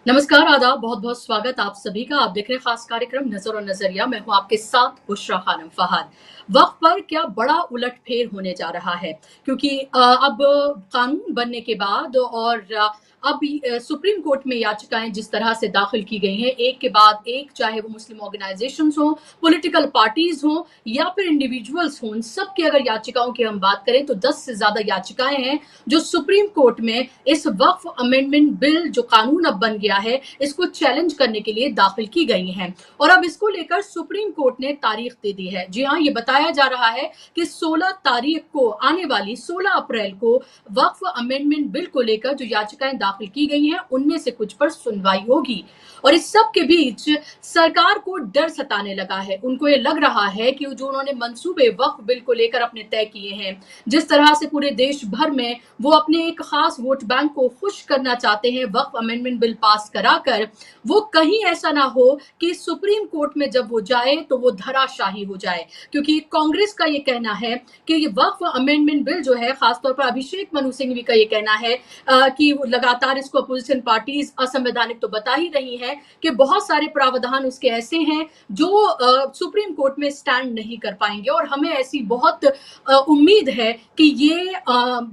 नमस्कार, आदाब, बहुत-बहुत स्वागत आप सभी का। आप देख रहे हैं खास कार्यक्रम नज़र और नज़रिया। मैं हूँ आपके साथ बुशरा खानम फहाद। वक़्त पर क्या बड़ा उलट-फेर होने जा रहा है क्योंकि अब कानून बनने के बाद और सुप्रीम कोर्ट में याचिकाएँ जिस तरह से दाखिल की गई हैं, एक के बाद एक, चाहे वो मुस्लिम ऑर्गेनाइज़ेशंस हों, पॉलिटिकल पार्टीज़ हों या फिर इंडिविजुअल्स हों, इन सब की अगर याचिकाओं की हम बात करें तो 10 से ज़्यादा याचिकाएँ हैं जो सुप्रीम कोर्ट में इस वक्फ अमेंडमेंट बिल जो कानून अब बन गया है, इसको चैलेंज करने के लिए दाखिल की गई हैं और अब इसको लेकर सुप्रीम कोर्ट ने तारीख दे दी है। जी हाँ, ये बताया जा रहा है कि 16 तारीख को आने वाली 16 अप्रैल को वक्फ अमेंडमेंट बिल को लेकर जो याचिकाएं दाखिल की गई हैं, उनमें से कुछ पर सुनवाई होगी और इस सब के बीच सरकार को डर सताने लगा है। उनको ये लग रहा है कि जो उन्होंने मंसूबे वक्फ बिल को लेकर अपने तय किए हैं, जिस तरह से पूरे देश भर में वो अपने एक खास वोट बैंक को खुश करना चाहते हैं वक्फ अमेंडमेंट बिल पास कराकर, वो कहीं ऐसा ना हो कि सुप्रीम कोर्ट में जब वो जाए तो वो धराशाही हो जाए, क्योंकि कांग्रेस का ये कहना है कि ये वक्फ अमेंडमेंट बिल जो है, खासतौर पर अभिषेक मनु सिंघवी का ये कहना है कि लगातार इसको अपोजिशन पार्टीज असंवैधानिक तो बता ही रही हैं कि बहुत सारे प्रावधान उसके ऐसे हैं जो सुप्रीम कोर्ट में स्टैंड नहीं कर पाएंगे और हमें ऐसी बहुत उम्मीद है कि ये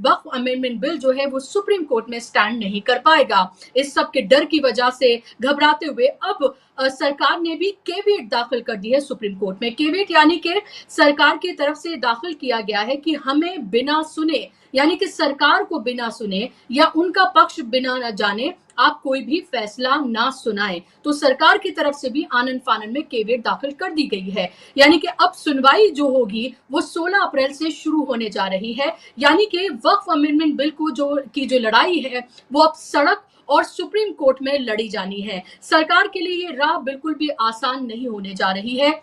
वक्फ अमेंडमेंट बिल जो है वो सुप्रीम कोर्ट में स्टैंड नहीं कर पाएगा। इस सब के डर की वजह से घबराते हुए अब सरकार ने भी केवियट दाखिल कर दी है सुप्रीम कोर्ट में। केवियट यानी कि सरकार की तरफ से दाखिल किया गया है कि हमें बिना सुने, यानी कि सरकार को बिना सुने या उनका पक्ष बिना न जाने आप कोई भी फैसला ना सुनाएं। तो सरकार की तरफ से भी आनन फानन में केवियट दाखिल कर दी गई है, यानी कि अब सुनवाई जो होगी वो 16 अप्रैल से शुरू होने जा रही है। यानी कि वक्फ अमेंडमेंट बिल को जो लड़ाई है वो अब सड़क और सुप्रीम कोर्ट में लड़ी जानी है। सरकार के लिए ये राह बिल्कुल भी आसान नहीं होने जा रही है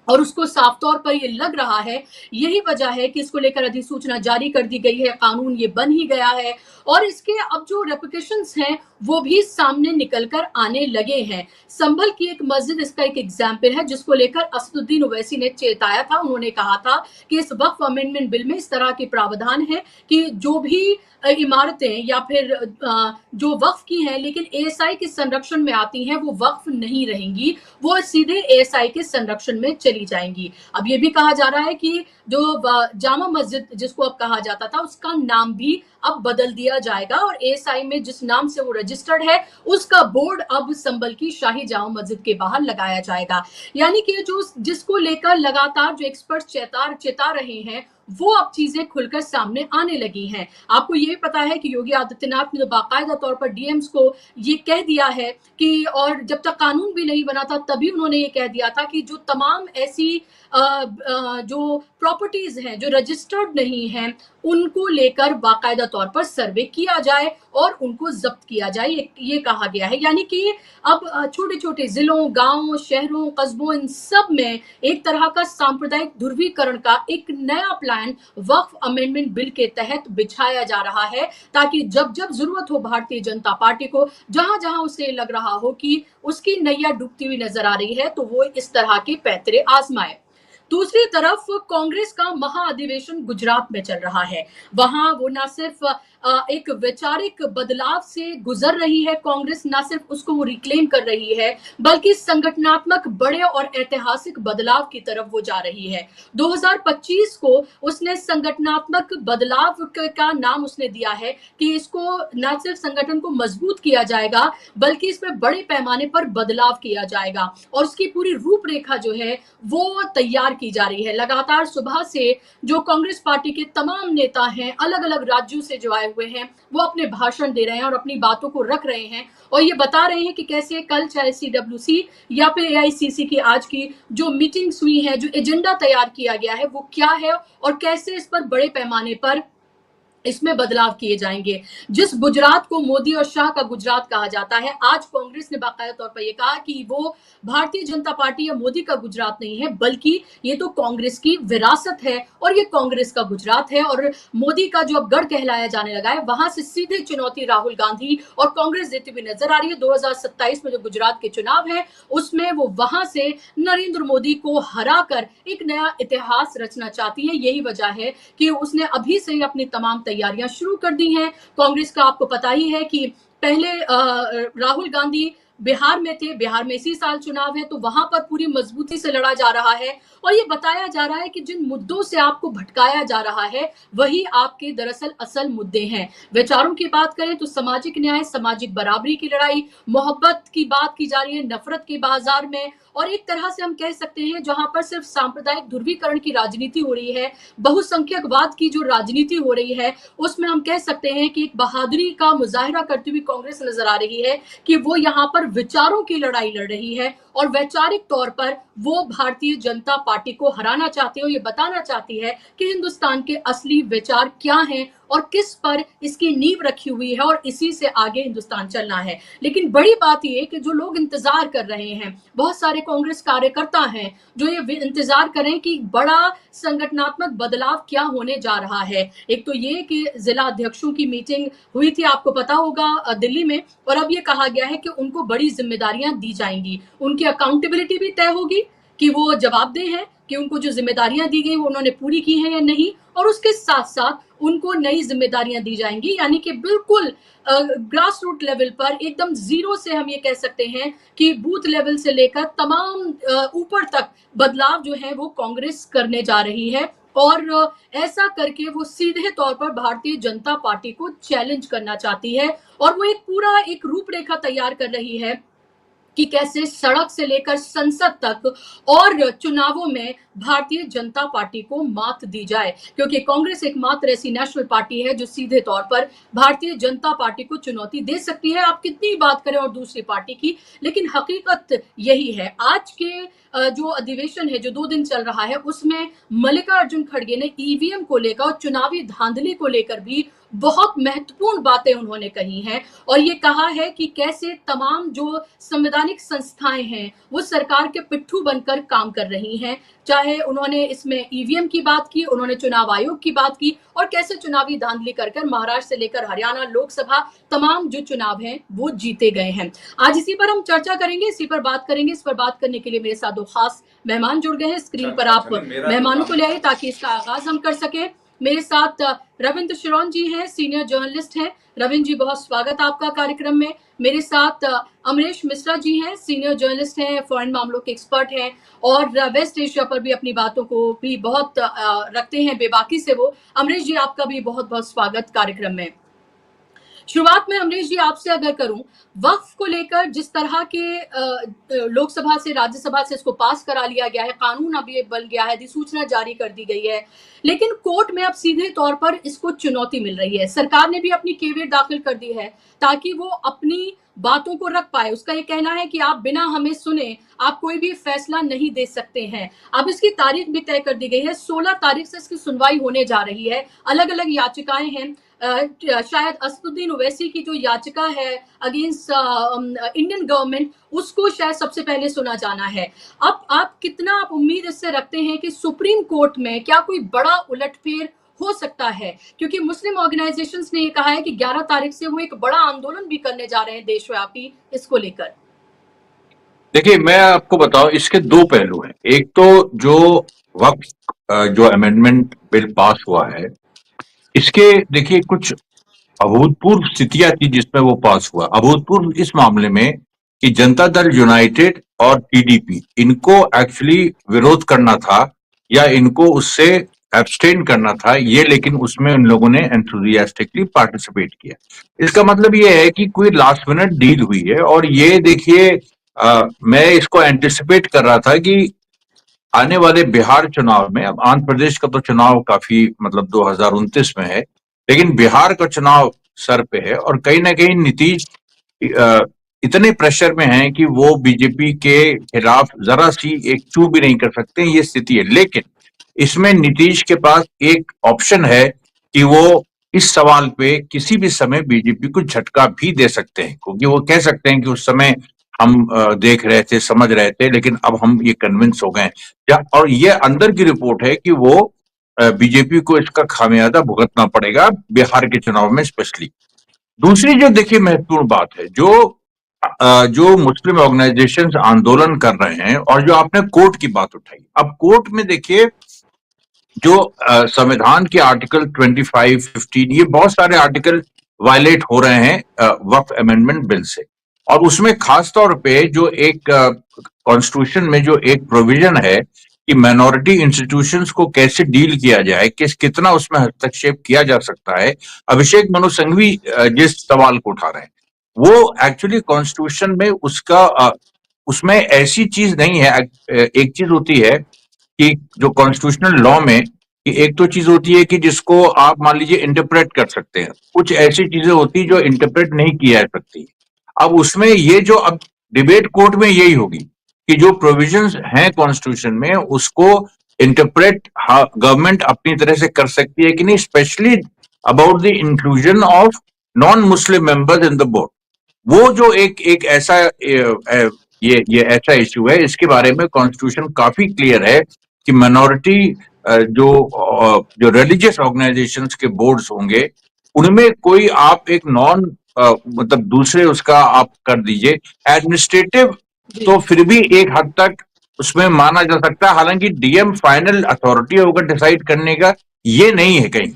और उसको साफ तौर पर ये लग रहा है, यही वजह है कि इसको लेकर अधिसूचना जारी कर दी गई है, कानून ये बन ही गया है और इसके अब जो रेपरकशंस हैं वो भी सामने निकल कर आने लगे हैं। संभल की एक मस्जिद इसका एक एग्जाम्पल है, जिसको लेकर असदुद्दीन ओवैसी ने चेताया था। उन्होंने कहा था कि इस वक्फ अमेंडमेंट बिल में इस तरह के प्रावधान है कि जो भी इमारतें या फिर जो वक्फ की हैं लेकिन एएसआई के संरक्षण में आती हैं, वो वक्फ नहीं रहेंगी, वो सीधे एएसआई के संरक्षण में चली जाएंगी। अब ये भी कहा जा रहा है कि जो जामा मस्जिद जिसको अब कहा जाता था, उसका नाम भी अब बदल दिया जाएगा और एएसआई में जिस नाम से वो रजिस्टर्ड है उसका बोर्ड अब संभल की शाही जामा मस्जिद के बाहर लगाया जाएगा। यानी कि जो जिसको लेकर लगातार जो एक्सपर्ट चेता रहे हैं, वो अब चीजें खुलकर सामने आने लगी हैं। आपको ये भी पता है कि योगी आदित्यनाथ ने तो बाकायदा तौर पर डीएम्स को ये कह दिया है कि, और जब तक कानून भी नहीं बना था तभी उन्होंने ये कह दिया था कि जो तमाम ऐसी जो प्रॉपर्टीज हैं जो रजिस्टर्ड नहीं हैं, उनको लेकर बाकायदा तौर पर सर्वे किया जाए और उनको जब्त किया जाए, ये कहा गया है। यानी कि अब छोटे-छोटे जिलों, गांवों, शहरों, कस्बों, इन सब में एक तरह का सांप्रदायिक ध्रुवीकरण का एक नया प्लान वक्फ अमेंडमेंट बिल के तहत बिछाया जा रहा है, ताकि जब जब जरूरत हो भारतीय जनता पार्टी को, जहां जहां उसे लग रहा हो कि उसकी नैया डूबती हुई नजर आ रही है, तो वो इस तरह के पैतरे आजमाए। दूसरी तरफ कांग्रेस का महाअधिवेशन गुजरात में चल रहा है। वहां वो ना सिर्फ एक वैचारिक बदलाव से गुजर रही है कांग्रेस, ना सिर्फ उसको वो रिक्लेम कर रही है, बल्कि संगठनात्मक बड़े और ऐतिहासिक बदलाव की तरफ वो जा रही है। 2025 को उसने संगठनात्मक बदलाव का नाम उसने दिया है कि इसको ना सिर्फ संगठन को मजबूत किया जाएगा, बल्कि इसमें बड़े पैमाने पर बदलाव किया जाएगा और उसकी पूरी रूपरेखा जो है वो तैयार की जा रही है। लगातार सुबह से जो कांग्रेस पार्टी के तमाम नेता हैं, अलग अलग राज्यों से जो आए हुए हैं, वो अपने भाषण दे रहे हैं और अपनी बातों को रख रहे हैं और ये बता रहे हैं कि कैसे कल चाहे सीडब्ल्यूसी या फिर एआईसीसी की आज की जो मीटिंग्स हुई है, जो एजेंडा तैयार किया गया है, वो क्या है और कैसे इस पर बड़े पैमाने पर इसमें बदलाव किए जाएंगे। जिस गुजरात को मोदी और शाह का गुजरात कहा जाता है, आज कांग्रेस ने बाकायदा तौर पर यह कहा कि वो भारतीय जनता पार्टी या मोदी का गुजरात नहीं है, बल्कि ये तो कांग्रेस की विरासत है और ये कांग्रेस का गुजरात है और मोदी का जो अब गढ़ कहलाया जाने लगा है, वहां से सीधे चुनौती राहुल गांधी और कांग्रेस देती हुई नजर आ रही है। 2027 में जो गुजरात के चुनाव है, उसमें वो वहां से नरेंद्र मोदी को हराकर एक नया इतिहास रचना चाहती है। यही वजह है कि उसने अभी से ही अपनी तमाम तैयारियां शुरू कर दी हैं। कांग्रेस का आपको पता ही है कि पहले राहुल गांधी बिहार में थे, बिहार में इसी साल चुनाव है, तो वहां पर पूरी मजबूती से लड़ा जा रहा है और ये बताया जा रहा है कि जिन मुद्दों से आपको भटकाया जा रहा है वही आपके दरअसल असल मुद्दे हैं। विचारों की बात करें तो सामाजिक न्याय, सामाजिक बराबरी की लड़ाई, मोहब्बत की बात की जा रही है नफरत के बाजार में, और एक तरह से हम कह सकते हैं जहां पर सिर्फ सांप्रदायिक ध्रुवीकरण की राजनीति हो रही है, बहुसंख्यकवाद की जो राजनीति हो रही है, उसमें हम कह सकते हैं कि एक बहादुरी का मुजाहिरा करती हुई कांग्रेस नजर आ रही है कि वो यहाँ पर विचारों की लड़ाई लड़ रही है और वैचारिक तौर पर वो भारतीय जनता पार्टी को हराना चाहती है और ये बताना चाहती है कि हिंदुस्तान के असली विचार क्या हैं और किस पर इसकी नींव रखी हुई है और इसी से आगे हिंदुस्तान चलना है। लेकिन बड़ी बात यह कि जो लोग इंतजार कर रहे हैं, बहुत सारे कांग्रेस कार्यकर्ता हैं जो ये इंतजार करें कि बड़ा संगठनात्मक बदलाव क्या होने जा रहा है। एक तो ये कि जिला अध्यक्षों की मीटिंग हुई थी, आपको पता होगा, दिल्ली में, और अब ये कहा गया है कि उनको बड़ी जिम्मेदारियां दी जाएंगी, उनकी अकाउंटेबिलिटी भी तय होगी कि वो जवाबदेह हैं कि उनको जो जिम्मेदारियां दी गई वो उन्होंने पूरी की हैं या नहीं, और उसके साथ साथ उनको नई जिम्मेदारियां दी जाएंगी, यानी कि बिल्कुल ग्रास रूट लेवल पर एकदम जीरो से हम ये कह सकते हैं कि बूथ लेवल से लेकर तमाम ऊपर तक बदलाव जो है वो कांग्रेस करने जा रही है और ऐसा करके वो सीधे तौर पर भारतीय जनता पार्टी को चैलेंज करना चाहती है और वो एक पूरा एक रूपरेखा तैयार कर रही है कि कैसे सड़क से लेकर संसद तक और चुनावों में भारतीय जनता पार्टी को मात दी जाए, क्योंकि कांग्रेस एकमात्र ऐसी नेशनल पार्टी है जो सीधे तौर पर भारतीय जनता पार्टी को चुनौती दे सकती है। आप कितनी बात करें और दूसरी पार्टी की, लेकिन हकीकत यही है। आज के जो अधिवेशन है जो 2 दिन चल रहा है उसमें मल्लिकार्जुन खड़गे ने ईवीएम को लेकर और चुनावी धांधली को लेकर भी बहुत महत्वपूर्ण बातें उन्होंने कही हैं और ये कहा है कि कैसे तमाम जो संवैधानिक संस्थाएं हैं वो सरकार के पिट्ठू बनकर काम कर रही हैं। चाहे उन्होंने इसमें ईवीएम की बात की, उन्होंने चुनाव आयोग की बात की और कैसे चुनावी धांधली कर महाराष्ट्र से लेकर हरियाणा लोकसभा तमाम जो चुनाव हैं वो जीते गए हैं। आज इसी पर हम चर्चा करेंगे, इसी पर बात करेंगे। इस पर बात करने के लिए मेरे साथ 2 खास मेहमान जुड़ गए हैं। स्क्रीन पर आप मेहमानों को ले आइए ताकि इसका आगाज हम कर सके। मेरे साथ रविंद्र शिरोन जी हैं, सीनियर जर्नलिस्ट हैं। रविंद्र जी, बहुत स्वागत आपका कार्यक्रम में। मेरे साथ अमरेश मिश्रा जी हैं, सीनियर जर्नलिस्ट हैं, फॉरेन मामलों के एक्सपर्ट हैं और वेस्ट एशिया पर भी अपनी बातों को भी बहुत रखते हैं बेबाकी से वो। अमरेश जी, आपका भी बहुत बहुत स्वागत कार्यक्रम में। शुरुआत में अमरीश जी आपसे अगर करूं, वक्फ को लेकर जिस तरह के लोकसभा से राज्यसभा से इसको पास करा लिया गया है, कानून अब ये बन गया है, अधिसूचना जारी कर दी गई है, लेकिन कोर्ट में अब सीधे तौर पर इसको चुनौती मिल रही है। सरकार ने भी अपनी केवियट दाखिल कर दी है ताकि वो अपनी बातों को रख पाए। उसका ये कहना है कि आप बिना हमें सुने आप कोई भी फैसला नहीं दे सकते हैं। अब इसकी तारीख भी तय कर दी गई है, 16 तारीख से इसकी सुनवाई होने जा रही है। अलग अलग याचिकाएं हैं, शायद असदुद्दीन ओवैसी की जो याचिका है अगेंस्ट इंडियन गवर्नमेंट, उसको शायद सबसे पहले सुना जाना है। अब आप कितना आप उम्मीद इससे रखते हैं कि सुप्रीम कोर्ट में क्या कोई बड़ा उलटफेर हो सकता है, क्योंकि मुस्लिम ऑर्गेनाइजेशंस ने ये कहा है कि 11 तारीख से वो एक बड़ा आंदोलन भी करने जा रहे हैं देशव्यापी इसको लेकर। देखिए, मैं आपको बताऊं, इसके 2 पहलू हैं। एक तो जो वक्त जो अमेंडमेंट बिल पास हुआ है, इसके देखिए कुछ अभूतपूर्व स्थितियां थी जिसमें वो पास हुआ। अभूतपूर्व इस मामले में कि जनता दल यूनाइटेड और टीडीपी, इनको एक्चुअली विरोध करना था या इनको उससे एब्सटेन करना था ये, लेकिन उसमें उन लोगों ने एंथुजियास्टिकली पार्टिसिपेट किया। इसका मतलब ये है कि कोई लास्ट मिनट डील हुई है। और ये देखिए, मैं इसको एंटिसिपेट कर रहा था कि आने वाले बिहार चुनाव में, अब आंध्र प्रदेश का तो चुनाव काफी मतलब 2029 में है, लेकिन बिहार का चुनाव सर पे है और कहीं ना कहीं नीतीश इतने प्रेशर में हैं कि वो बीजेपी के खिलाफ जरा सी एक चू भी नहीं कर सकते, ये स्थिति है। लेकिन इसमें नीतीश के पास एक ऑप्शन है कि वो इस सवाल पे किसी भी समय बीजेपी को झटका भी दे सकते हैं, क्योंकि वो कह सकते हैं कि उस समय हम देख रहे थे, समझ रहे थे, लेकिन अब हम ये कन्विंस हो गए। और ये अंदर की रिपोर्ट है कि वो बीजेपी को इसका खामियाजा भुगतना पड़ेगा बिहार के चुनाव में स्पेशली। दूसरी जो देखिए महत्वपूर्ण बात है, जो मुस्लिम ऑर्गेनाइजेशंस आंदोलन कर रहे हैं और जो आपने कोर्ट की बात उठाई, अब कोर्ट में देखिए जो संविधान के आर्टिकल 25, 15, ये बहुत सारे आर्टिकल वायलेट हो रहे हैं वक्फ अमेंडमेंट बिल से। और उसमें खास तौर पे जो एक कॉन्स्टिट्यूशन में जो एक प्रोविजन है कि माइनॉरिटी इंस्टीट्यूशंस को कैसे डील किया जाए, कितना उसमें हस्तक्षेप किया जा सकता है, अभिषेक मनु सिंघवी जिस सवाल को उठा रहे हैं वो एक्चुअली कॉन्स्टिट्यूशन में उसमें ऐसी चीज नहीं है। एक चीज होती है कि जो कॉन्स्टिट्यूशनल लॉ में कि एक तो चीज होती है कि जिसको आप मान लीजिए इंटरप्रेट कर सकते हैं, कुछ ऐसी चीजें होती जो इंटरप्रेट नहीं की जा सकती। अब उसमें ये जो अब डिबेट कोर्ट में यही होगी कि जो प्रोविजंस हैं कॉन्स्टिट्यूशन में उसको इंटरप्रेट गवर्नमेंट अपनी तरह से कर सकती है कि नहीं, specially about the inclusion of non Muslim members in the board. वो जो एक ऐसा ये ऐसा इश्यू है, इसके बारे में कॉन्स्टिट्यूशन काफी क्लियर है कि माइनॉरिटी जो रिलीजियस ऑर्गेनाइजेशंस के बोर्ड्स होंगे उनमें कोई आप एक नॉन मतलब दूसरे उसका आप कर दीजिए एडमिनिस्ट्रेटिव, तो फिर भी एक हद तक उसमें माना जा सकता है। हालांकि डीएम फाइनल अथॉरिटी होगा डिसाइड करने का, ये नहीं है कहीं,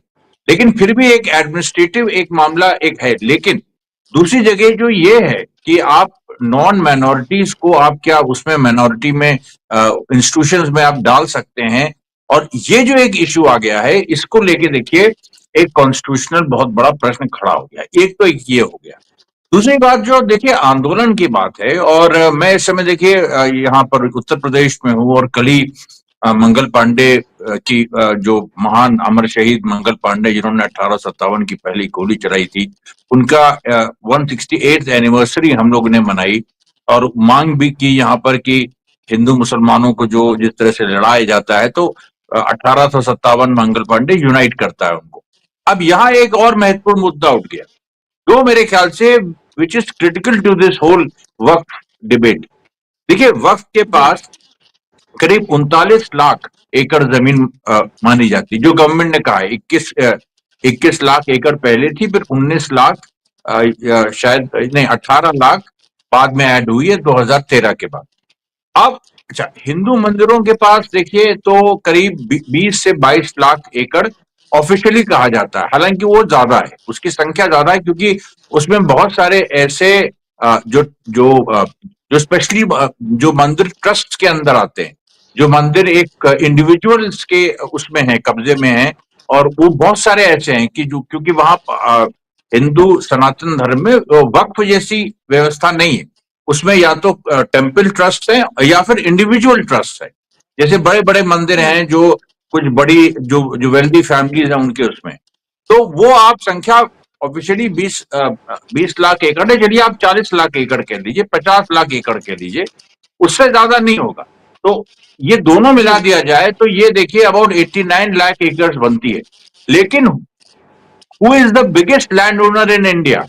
लेकिन फिर भी एक एडमिनिस्ट्रेटिव एक मामला एक है। लेकिन दूसरी जगह जो ये है कि आप नॉन माइनॉरिटीज को आप क्या उसमें माइनॉरिटी में इंस्टीट्यूशंस में आप डाल सकते हैं, और ये जो एक इश्यू आ गया है इसको लेके देखिए एक कॉन्स्टिट्यूशनल बहुत बड़ा प्रश्न खड़ा हो गया। एक तो एक ये हो गया। दूसरी बात जो देखिए आंदोलन की बात है, और मैं इस समय देखिए यहाँ पर उत्तर प्रदेश में हूँ, और कल ही मंगल पांडे की जो महान अमर शहीद मंगल पांडे जिन्होंने 1857 की पहली गोली चलाई थी, उनका 168th एनिवर्सरी हम लोग ने मनाई और मांग भी की यहाँ पर कि हिंदू मुसलमानों को जो जिस तरह से लड़ाया जाता है, तो 1857 मंगल पांडे यूनाइट करता है उनको। अब यहाँ एक और महत्वपूर्ण मुद्दा उठ गया जो मेरे ख्याल से which is critical to this whole Waqf debate. देखिए वक्फ के पास करीब 39 लाख एकड़ जमीन मानी जाती, जो गवर्नमेंट ने कहा है 21 लाख एकड़ पहले थी, फिर 19 लाख शायद नहीं 18 लाख बाद में ऐड हुई है 2013 के बाद। अब अच्छा, हिंदू मंदिरों के पास देखिए तो करीब 20 से 22 लाख एकड़ ऑफिशियली कहा जाता है। हालांकि वो ज्यादा है, उसकी संख्या ज्यादा है, क्योंकि उसमें बहुत सारे ऐसे जो जो जो स्पेशली जो मंदिर ट्रस्ट के अंदर आते हैं, जो मंदिर एक इंडिविजुअल्स के उसमें है, कब्जे में है, और वो बहुत सारे ऐसे हैं कि जो क्योंकि वहां हिंदू सनातन धर्म में वक्फ जैसी व्यवस्था नहीं है। उसमें या तो टेम्पल ट्रस्ट है या फिर इंडिविजुअल ट्रस्ट है। जैसे बड़े बड़े मंदिर हैं जो कुछ बड़ी जो जो वेल्दी फैमिलीज हैं उनके उसमें, तो वो आप संख्या ऑफिशियली 20 लाख एकड़ है, चलिए आप 40 लाख एकड़ कह लीजिए, 50 लाख एकड़ कह लीजिए, उससे ज्यादा नहीं होगा। तो ये दोनों मिला दिया जाए तो ये देखिए अबाउट 89 लाख एकड़ बनती है। लेकिन who is the biggest land owner in India?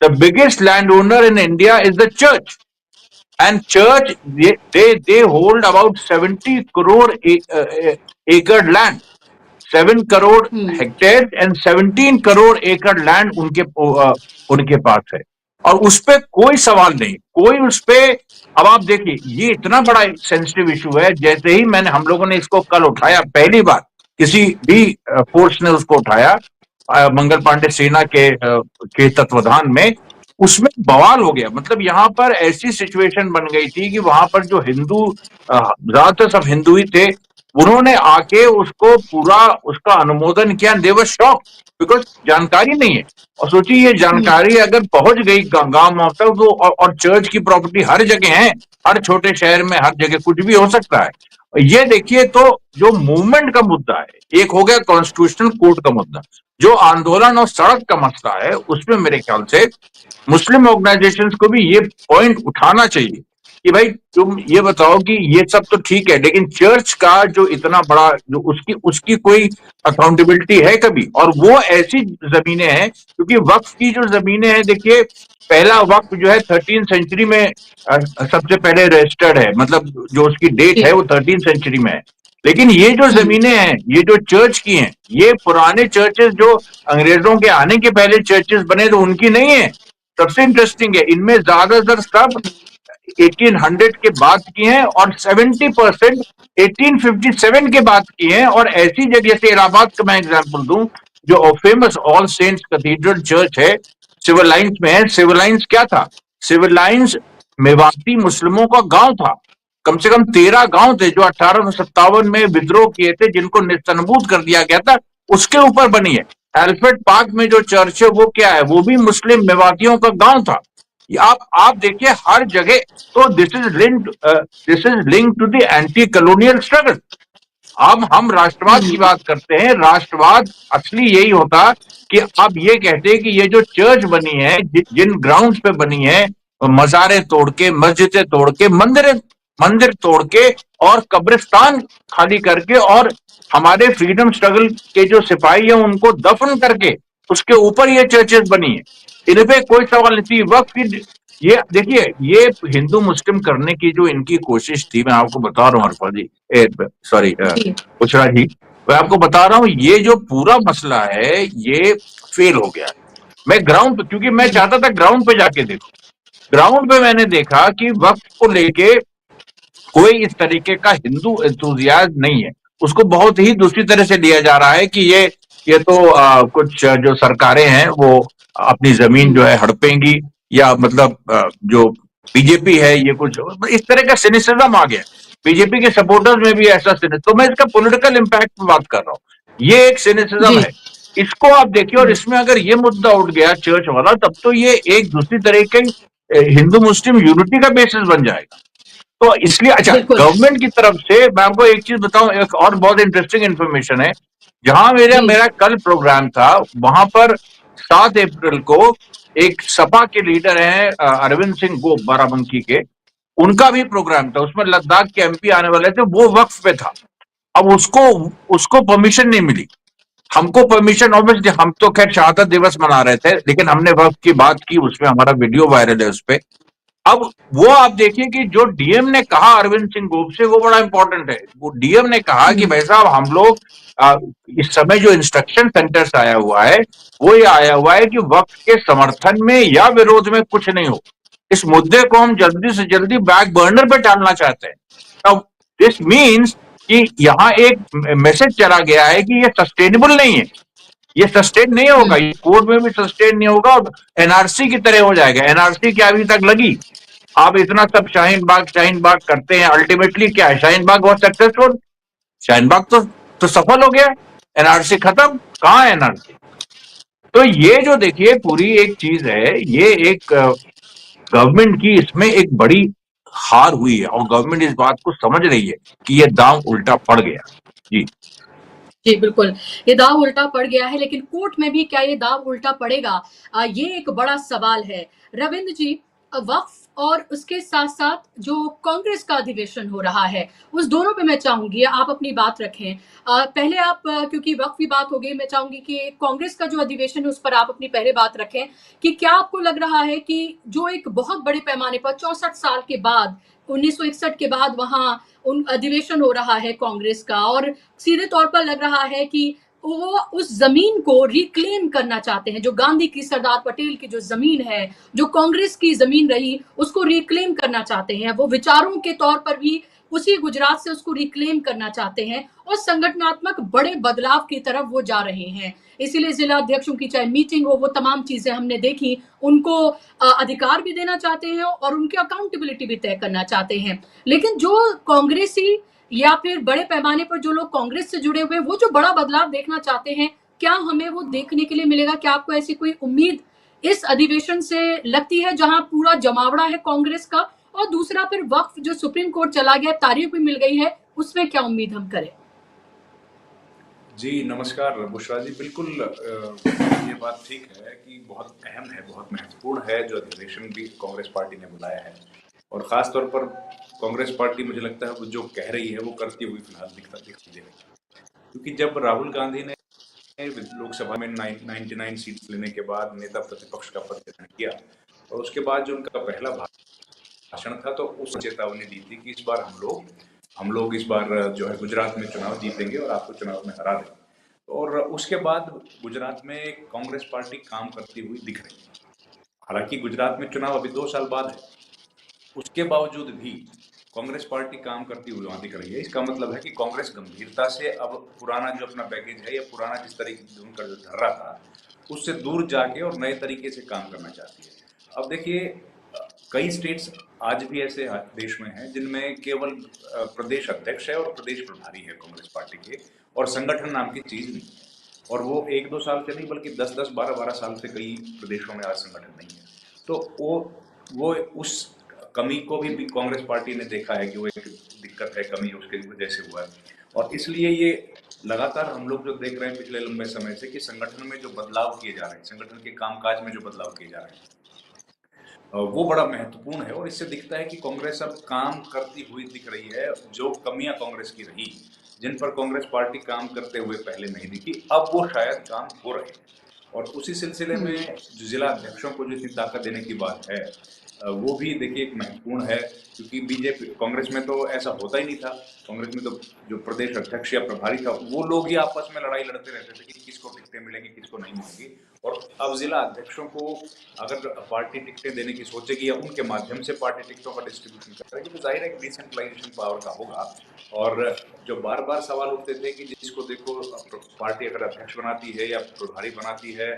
The biggest landowner in India is the church, and church they hold about 70 crore acre land, 7 crore hectares and 17 crore acre land उनके पास है, और उस पे कोई सवाल नहीं, कोई उस पे। अब आप देखिए ये इतना बड़ा सेंसिटिव इशू है, जैसे ही हम लोगों ने इसको कल उठाया, पहली बार किसी भी फोर्स ने उसको उठाया मंगल पांडे सेना के तत्वाधान में, उसमें बवाल हो गया। मतलब यहाँ पर ऐसी सिचुएशन बन गई थी कि वहां पर जो हिंदू ज्यादातर सब हिंदू ही थे, उन्होंने आके उसको पूरा उसका अनुमोदन किया। दे वर शॉक बिकॉज जानकारी नहीं है। और सोचिए ये जानकारी अगर पहुंच गई गांव में तो और चर्च की प्रॉपर्टी हर जगह है, हर छोटे शहर में हर जगह कुछ भी हो सकता है। ये देखिए तो जो मूवमेंट का मुद्दा है, एक हो गया कॉन्स्टिट्यूशनल कोर्ट का मुद्दा, जो आंदोलन और सड़क का मसला है, उसमें मेरे ख्याल से मुस्लिम ऑर्गेनाइजेशंस को भी ये पॉइंट उठाना चाहिए कि भाई तुम ये बताओ कि ये सब तो ठीक है, लेकिन चर्च का जो इतना बड़ा जो उसकी कोई अकाउंटेबिलिटी है कभी? और वो ऐसी जमीनें हैं, क्योंकि वक्फ की जो जमीनें हैं, देखिए पहला वक्फ जो है 13 सेंचुरी में सबसे पहले रजिस्टर्ड है, मतलब जो उसकी डेट है वो 13 सेंचुरी में है। लेकिन ये जो जमीनें हैं, ये जो चर्च की हैं, ये पुराने चर्चेस जो अंग्रेजों के आने के पहले चर्चेस बने तो उनकी नहीं है। सबसे इंटरेस्टिंग है, इनमें ज्यादातर सब 1800 के बाद की हैं, और 70% 1857 के बाद की हैं। और ऐसी जगह, जैसे इलाहाबाद का मैं एग्जांपल दूं, जो famous all saints cathedral church है, सिविल लाइन्स में है। सिविल लाइन्स क्या था? सिविल लाइन्स मेवाती मुस्लिमों का गांव था। कम से कम 13 गांव थे जो 1857 में विद्रोह किए थे, जिनको नेस्तनाबूद कर दिया गया था, उसके ऊपर बनी है। एल्फ्रेड पार्क में जो चर्च है वो क्या है? वो भी मुस्लिम मेवातियों का गांव था। आप देखिए हर जगह। तो this is linked to the anti colonial struggle. अब हम राष्ट्रवाद की हम्म। बात करते हैं। राष्ट्रवाद असली यही होता कि आप ये कहते हैं कि ये जो चर्च बनी है, जिन ग्राउंड्स पे बनी है, मजारे तोड़ के, मस्जिदें तोड़ के, मंदिर तोड़ के और कब्रिस्तान खाली करके और हमारे फ्रीडम स्ट्रगल के जो सिपाही हैं उनको दफन करके उसके ऊपर ये चर्चेस बनी है। इन पे कोई सवाल नहीं थी। वक्त की ये देखिए, ये हिंदू मुस्लिम करने की जो इनकी कोशिश थी, मैं आपको बता रहा हूँ हरफा जी, सॉरी जी। उछरा जी, मैं आपको बता रहा हूँ ये जो पूरा मसला है ये फेल हो गया। मैं ग्राउंड पे, क्योंकि मैं हम्म। चाहता था ग्राउंड पे जाके देखूं। ग्राउंड पे मैंने देखा कि वक्त को लेके कोई इस तरीके का हिंदू एंथुजियाज्म नहीं है। उसको बहुत ही दूसरी तरह से लिया जा रहा है कि ये तो कुछ जो सरकारें हैं वो अपनी जमीन जो हम्म। है हड़पेंगी, या मतलब जो बीजेपी है ये कुछ इस तरह का सिनिसिज्म आ गया। बीजेपी के सपोर्टर्स में भी ऐसा तो मैं इसका पॉलिटिकल इम्पैक्ट पे बात कर रहा हूँ। ये एक सिनिसिज्म जी। है। इसको आप देखिए, और इसमें अगर ये मुद्दा उठ गया चर्च वाला, तब तो ये एक दूसरी तरह के हिंदू मुस्लिम यूनिटी का बेसिस बन जाएगा। तो इसलिए अच्छा, बिल्कुल। गवर्नमेंट की तरफ से मैं आपको एक चीज बताऊं, एक और बहुत इंटरेस्टिंग इंफॉर्मेशन है। जहां मेरा जी। मेरा कल प्रोग्राम था, वहां पर 7 अप्रैल को एक सपा के लीडर हैं अरविंद सिंह गोप, बाराबंकी के, उनका भी प्रोग्राम था। उसमें लद्दाख के एमपी आने वाले थे, वो वक्फ पे था। अब उसको उसको परमिशन नहीं मिली। हमको परमिशन, ऑब्वियसली हम तो खैर शहादत दिवस मना रहे थे, लेकिन हमने वक्फ की बात की, उसमें हमारा वीडियो वायरल है उस पे। अब वो आप देखिए कि जो डीएम ने कहा अरविंद सिंह गोप से, वो बड़ा इंपॉर्टेंट है। वो डीएम ने कहा कि हम्म। भाई साहब, हम लोग आ, इस समय जो इंस्ट्रक्शन सेंटर से आया हुआ है, वो ये आया हुआ है कि वक्त के समर्थन में या विरोध में कुछ नहीं हो। इस मुद्दे को हम जल्दी से जल्दी बैक बर्नर पे डालना चाहते हैं। अब दिस मीन्स कि यहाँ एक मैसेज चला गया है कि ये सस्टेनेबल नहीं है। ये सस्टेन नहीं होगा, हम्म। ये कोर्ट में भी सस्टेन नहीं होगा, और एनआरसी की तरह हो जाएगा। एनआरसी क्या अभी तक लगी? आप इतना सब शाहीन बाग करते हैं, अल्टीमेटली क्या है? शाहीन बाग बहुत सक्सेसफुल, शाहीन बाग तो सफल हो गया। एनआरसी खत्म, कहाँ है एनआरसी? तो ये जो देखिए पूरी एक चीज है, ये एक गवर्नमेंट की इसमें एक बड़ी हार हुई है, और गवर्नमेंट इस बात को समझ रही है कि ये दांव उल्टा पड़ गया। जी जी, बिल्कुल। ये दाँव उल्टा पड़ गया है, लेकिन कोर्ट में भी क्या ये दाँव उल्टा पड़ेगा? ये एक बड़ा सवाल है। रविंद्र जी, वक़्फ़ और उसके साथ-साथ जो कांग्रेस का अधिवेशन हो रहा है, उस दोनों पे मैं चाहूँगी आप अपनी बात रखें। पहले आप क्योंकि वक़्फ़ की बात हो गई, मैं चाहूँगी कि कांग्रेस का जो अधिवेशन है, उस पर आप अपनी पहले बात रखें कि क्या आपको लग रहा है कि जो एक बहुत बड़े पैमाने पर 64 साल के बाद, 1961 के बाद वहाँ उन अधिवेशन हो रहा है कांग्रेस का, और सीधे तौर पर लग रहा है कि वो उस जमीन को रिक्लेम करना चाहते हैं, जो गांधी की, सरदार पटेल की जो जमीन है, जो कांग्रेस की जमीन रही, उसको रिक्लेम करना चाहते हैं। वो विचारों के तौर पर भी उसी गुजरात से उसको रिक्लेम करना चाहते हैं, और संगठनात्मक बड़े बदलाव की तरफ वो जा रहे हैं। इसीलिए जिला अध्यक्षों की चाहे मीटिंग हो, वो तमाम चीजें हमने देखी, उनको अधिकार भी देना चाहते हैं और उनकी अकाउंटेबिलिटी भी तय करना चाहते हैं। लेकिन जो कांग्रेसी या फिर बड़े पैमाने पर जो लोग कांग्रेस से जुड़े हुए, वो जो बड़ा बदलाव देखना चाहते हैं, क्या हमें वो देखने के लिए मिलेगा? क्या आपको ऐसी कोई उम्मीद इस अधिवेशन से लगती है, जहां पूरा जमावड़ा है कांग्रेस का? और दूसरा, फिर वक्फ जो सुप्रीम कोर्ट चला गया, तारीख भी मिल गई है, उसमें क्या उम्मीद हम करें? जी, नमस्कार बुशरा जी। बिल्कुल ये बात ठीक है कि बहुत अहम है, बहुत महत्वपूर्ण है जो अधिवेशन भी कांग्रेस पार्टी ने बुलाया है। और ख़ास तौर पर कांग्रेस पार्टी, मुझे लगता है वो जो कह रही है वो करती हुई फिलहाल दिखाई दे रही है। क्योंकि जब राहुल गांधी ने लोकसभा में 99 सीट्स लेने के बाद नेता प्रतिपक्ष का पद ग्रहण किया, और उसके बाद जो उनका पहला भाषण था, तो उस चेतावनी दी थी कि इस बार हम लोग इस बार जो है गुजरात में चुनाव जीतेंगे और आपको चुनाव में हरा देंगे। और उसके बाद गुजरात में कांग्रेस पार्टी काम करती हुई दिख रही है। हालांकि गुजरात में चुनाव अभी 2 साल बाद है, उसके बावजूद भी कांग्रेस पार्टी काम करती हुई वहां दिख रही है। इसका मतलब है कि कांग्रेस गंभीरता से अब पुराना जो अपना बैगेज है या पुराना जिस तरीके से उनका जो धर्रा था उससे दूर जाके और नए तरीके से काम करना चाहती है। अब देखिए कई स्टेट्स आज भी ऐसे देश में हैं जिनमें केवल प्रदेश अध्यक्ष है और प्रदेश प्रभारी है कांग्रेस पार्टी के, और संगठन नाम की चीज नहीं है। और वो 1-2 साल से नहीं बल्कि 10-10, 12-12 साल से कई प्रदेशों में आज संगठन नहीं है। तो वो उस कमी को भी कांग्रेस पार्टी ने देखा है कि वो एक दिक्कत है, कमी उसके वजह से हुआ है। और इसलिए ये लगातार हम लोग जो देख रहे हैं पिछले लंबे समय से कि संगठन में जो बदलाव किए जा रहे हैं, संगठन के कामकाज में जो बदलाव किए जा रहे हैं, वो बड़ा महत्वपूर्ण है। और इससे दिखता है कि कांग्रेस अब काम करती हुई दिख रही है। जो कमियां कांग्रेस की रही, जिन पर कांग्रेस पार्टी काम करते हुए पहले नहीं दिखी, अब वो शायद काम हो रहे हैं। और उसी सिलसिले में जो जिला अध्यक्षों को जो इतनी ताकत देने की बात है, वो भी देखिए एक महत्वपूर्ण है, क्योंकि बीजेपी कांग्रेस में तो ऐसा होता ही नहीं था। कांग्रेस में तो जो प्रदेश अध्यक्ष या प्रभारी था वो लोग ही आपस में लड़ाई लड़ते रहते थे कि किसको टिकटें मिलेंगी किसको नहीं मिलेंगी। और अब जिला अध्यक्षों को अगर पार्टी टिकटें देने की सोचेगी या उनके माध्यम से पार्टी टिकटों का डिस्ट्रीब्यूशन करेगी तो जाहिर है एक डिसेंट्रलाइजेशन पावर का होगा। और जो बार बार सवाल उठते थे कि जिसको देखो पार्टी अगर अध्यक्ष बनाती है या प्रभारी बनाती है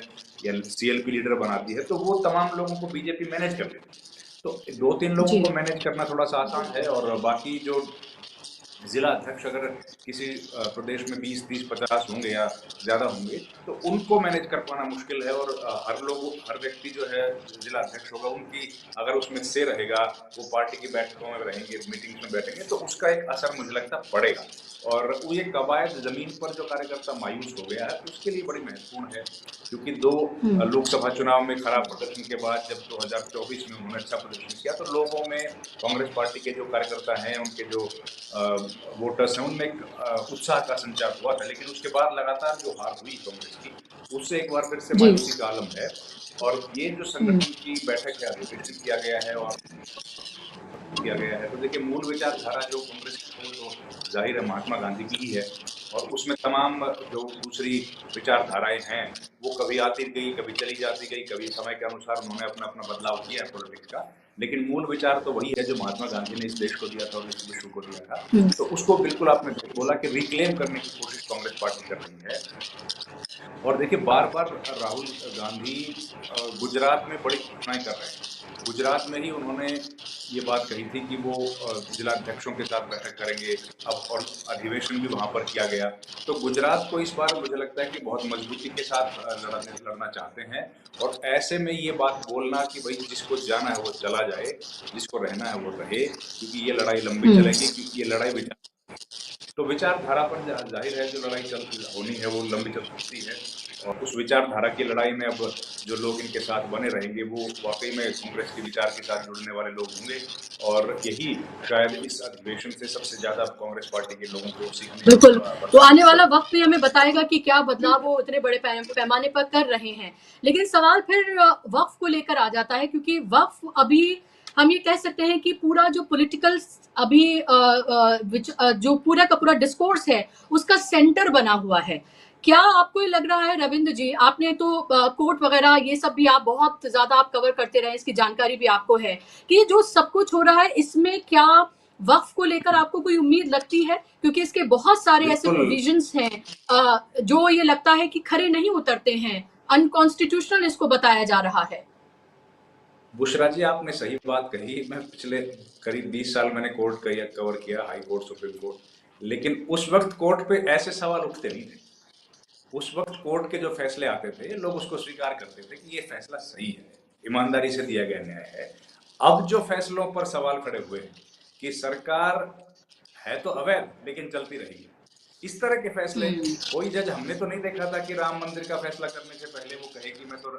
या सीएलपी लीडर बनाती है तो वो तमाम लोगों को बीजेपी मैनेज कर लेती है। तो 2-3 लोगों जी। को मैनेज करना थोड़ा सा आसान है, और बाकी जो जिला अध्यक्ष अगर किसी प्रदेश में 20, 30, 50 होंगे या ज्यादा होंगे तो उनको मैनेज कर पाना मुश्किल है। और हर व्यक्ति जो है जिला अध्यक्ष होगा उनकी अगर उसमें से रहेगा, वो पार्टी की बैठकों में रहेंगे, मीटिंग्स में बैठेंगे, तो उसका एक असर मुझे लगता पड़ेगा। और वो ये कवायद जमीन पर जो कार्यकर्ता मायूस हो गया है तो उसके लिए बड़ी महत्वपूर्ण है, क्योंकि 2 लोकसभा चुनाव में खराब प्रदर्शन के बाद जब 2024 में उन्होंने अच्छा प्रदर्शन किया तो लोगों में कांग्रेस पार्टी के जो कार्यकर्ता हैं, उनके जो वोटर्स हैं, उनमें एक उत्साह का संचार हुआ था। लेकिन उसके बाद लगातार जो हार हुई कांग्रेस की, उससे एक बार फिर से जी। मायूसी का आलम है। और ये जो संगठन की बैठक है, अधिवेशन किया गया है और किया गया है, तो देखिए मूल विचारधारा जो कांग्रेस की है तो जाहिर है महात्मा गांधी की ही है। और उसमें तमाम जो दूसरी विचारधाराएं हैं वो कभी आती गई, कभी चली जाती गई, कभी समय के अनुसार उन्होंने अपना अपना बदलाव किया है पॉलिटिक्स का। लेकिन मूल विचार तो वही है जो महात्मा गांधी ने इस देश को दिया था और इस विश्व को दिया था। तो उसको बिल्कुल आपने बोला कि रिक्लेम करने की कोशिश कांग्रेस पार्टी कर रही है। और देखिए बार बार राहुल गांधी गुजरात में बड़ी घोषणाएं कर रहे हैं। गुजरात में ही उन्होंने ये बात कही थी कि वो जिलाध्यक्षों के साथ बैठक करेंगे अब, और अधिवेशन भी वहां पर किया गया। तो गुजरात को इस बार मुझे लगता है कि बहुत मजबूती के साथ लड़ना चाहते हैं। और ऐसे में ये बात बोलना कि भाई जिसको जाना है वो चला जाए, जिसको रहना है वो रहे, क्योंकि ये लड़ाई लंबी चलेगी, क्योंकि ये लड़ाई तो विचारधारा पर जाहिर है जो लड़ाई होनी है वो लंबी चल सकती है। और उस विचारधारा की लड़ाई में अब जो लोग इनके साथ बने रहेंगे वो वाकई में कांग्रेस के विचार के साथ जुड़ने वाले लोग होंगे। और यही शायद इस अधिवेशन से सबसे ज्यादा कांग्रेस पार्टी के लोगों को सीखने बिल्कुल। तो आने वाला वक्त भी हमें बताएगा कि क्या बदलाव वो इतने बड़े पैमाने पर कर रहे हैं। लेकिन सवाल फिर वक्फ को लेकर आ जाता है, क्योंकि वक्फ अभी हम ये कह सकते हैं कि पूरा जो पॉलिटिकल अभी जो पूरा का पूरा डिस्कोर्स है उसका सेंटर बना हुआ है। क्या आपको ये लग रहा है रविंद्र जी, आपने तो कोर्ट वगैरह ये सब भी आप बहुत ज्यादा आप कवर करते रहे, इसकी जानकारी भी आपको है, कि जो सब कुछ हो रहा है इसमें क्या वक्फ को लेकर आपको कोई उम्मीद लगती है? क्योंकि इसके बहुत सारे ऐसे प्रोविजंस हैं जो ये लगता है कि खरे नहीं उतरते हैं, अनकॉन्स्टिट्यूशनल इसको बताया जा रहा है। बुशरा जी आपने सही बात कही। मैं पिछले करीब 20 साल मैंने कोर्ट कवर किया, हाई कोर्ट, सुप्रीम कोर्ट, लेकिन उस वक्त कोर्ट पे ऐसे सवाल उठते नहीं थे। उस वक्त कोर्ट के जो फैसले आते थे लोग उसको स्वीकार करते थे कि ये फैसला सही है, ईमानदारी से दिया गया न्याय है। अब जो फैसलों पर सवाल खड़े हुए हैं कि सरकार है तो अवैध लेकिन चलती रहेगी, इस तरह के फैसले कोई जज हमने तो नहीं देखा था कि राम मंदिर का फैसला करने से पहले वो कहे कि मैं तो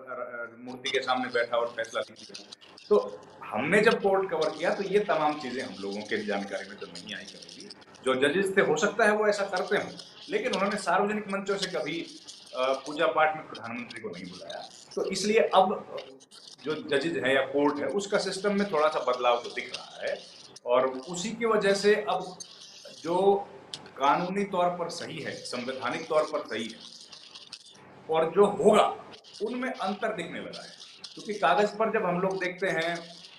मूर्ति के सामने बैठा और फैसला नहीं किया। तो हमने जब कोर्ट कवर किया तो ये तमाम चीजें हम लोगों के जानकारी में तो नहीं आई कभी। जो जजेस थे हो सकता है वो ऐसा करते हों, लेकिन उन्होंने सार्वजनिक मंचों से कभी पूजा पाठ में प्रधानमंत्री को नहीं बुलाया। तो इसलिए अब जो जजेज है या कोर्ट है उसका सिस्टम में थोड़ा सा बदलाव तो दिख रहा है। और उसी की वजह से अब जो कानूनी तौर पर सही है, संवैधानिक तौर पर सही है, और जो होगा उनमें अंतर दिखने लगा है। क्योंकि कागज पर जब हम लोग देखते हैं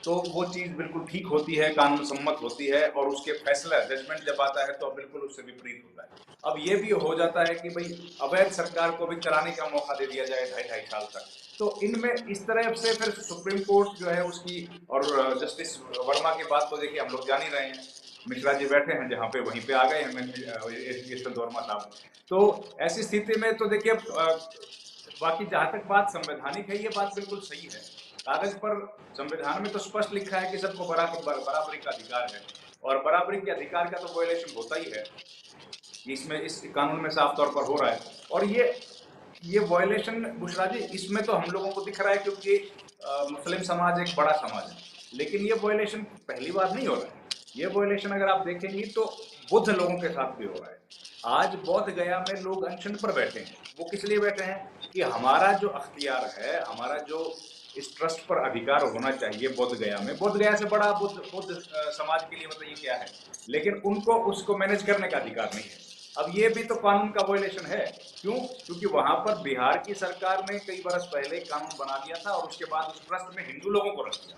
तो वो चीज़ बिल्कुल ठीक होती है, कानून सम्मत होती है और उसके फैसला जजमेंट जब आता है तो बिल्कुल उससे विपरीत होता है। अब ये भी हो जाता है कि भई अवैध सरकार को भी चलाने का मौका दे दिया जाए ढाई-ढाई साल तक। तो इनमें इस तरह से फिर सुप्रीम कोर्ट जो है उसकी और जस्टिस वर्मा की बात तो देखिए हम लोग जान ही रहे हैं। मिश्रा जी बैठे हैं जहाँ पे वहीं पे आ गए हैं यशवंत वर्मा साहब। तो ऐसी स्थिति में तो देखिए बाकी जहाँ तक बात संवैधानिक है ये बात बिल्कुल सही है। कागज पर संविधान में तो स्पष्ट लिखा है कि सबको बराबरी का अधिकार है और बराबरी के अधिकार का तो वायलेशन होता ही है। इसमें इस कानून में साफ तौर पर हो रहा है और ये वायलेशन बुशरा जी इसमें तो हम लोगों को दिख रहा है क्योंकि मुस्लिम समाज एक बड़ा समाज है, लेकिन ये वायलेशन पहली बार नहीं हो रहा है। ये वायलेशन अगर आप देखेंगे तो बुद्ध लोगों के साथ भी हो रहा है। आज बोध गया में लोग अनशन पर बैठे हैं। वो किस लिए बैठे हैं कि हमारा जो अख्तियार है, हमारा जो इस ट्रस्ट पर अधिकार होना चाहिए बोध गया में, बोध गया से बड़ा बुद्ध समाज के लिए बताइए क्या है, लेकिन उनको उसको मैनेज करने का अधिकार नहीं है। अब ये भी तो कानून का वायलेशन है। क्यों? क्योंकि वहां पर बिहार की सरकार ने कई बरस पहले कानून बना दिया था और उसके बाद उस ट्रस्ट में हिंदू लोगों को रख दिया,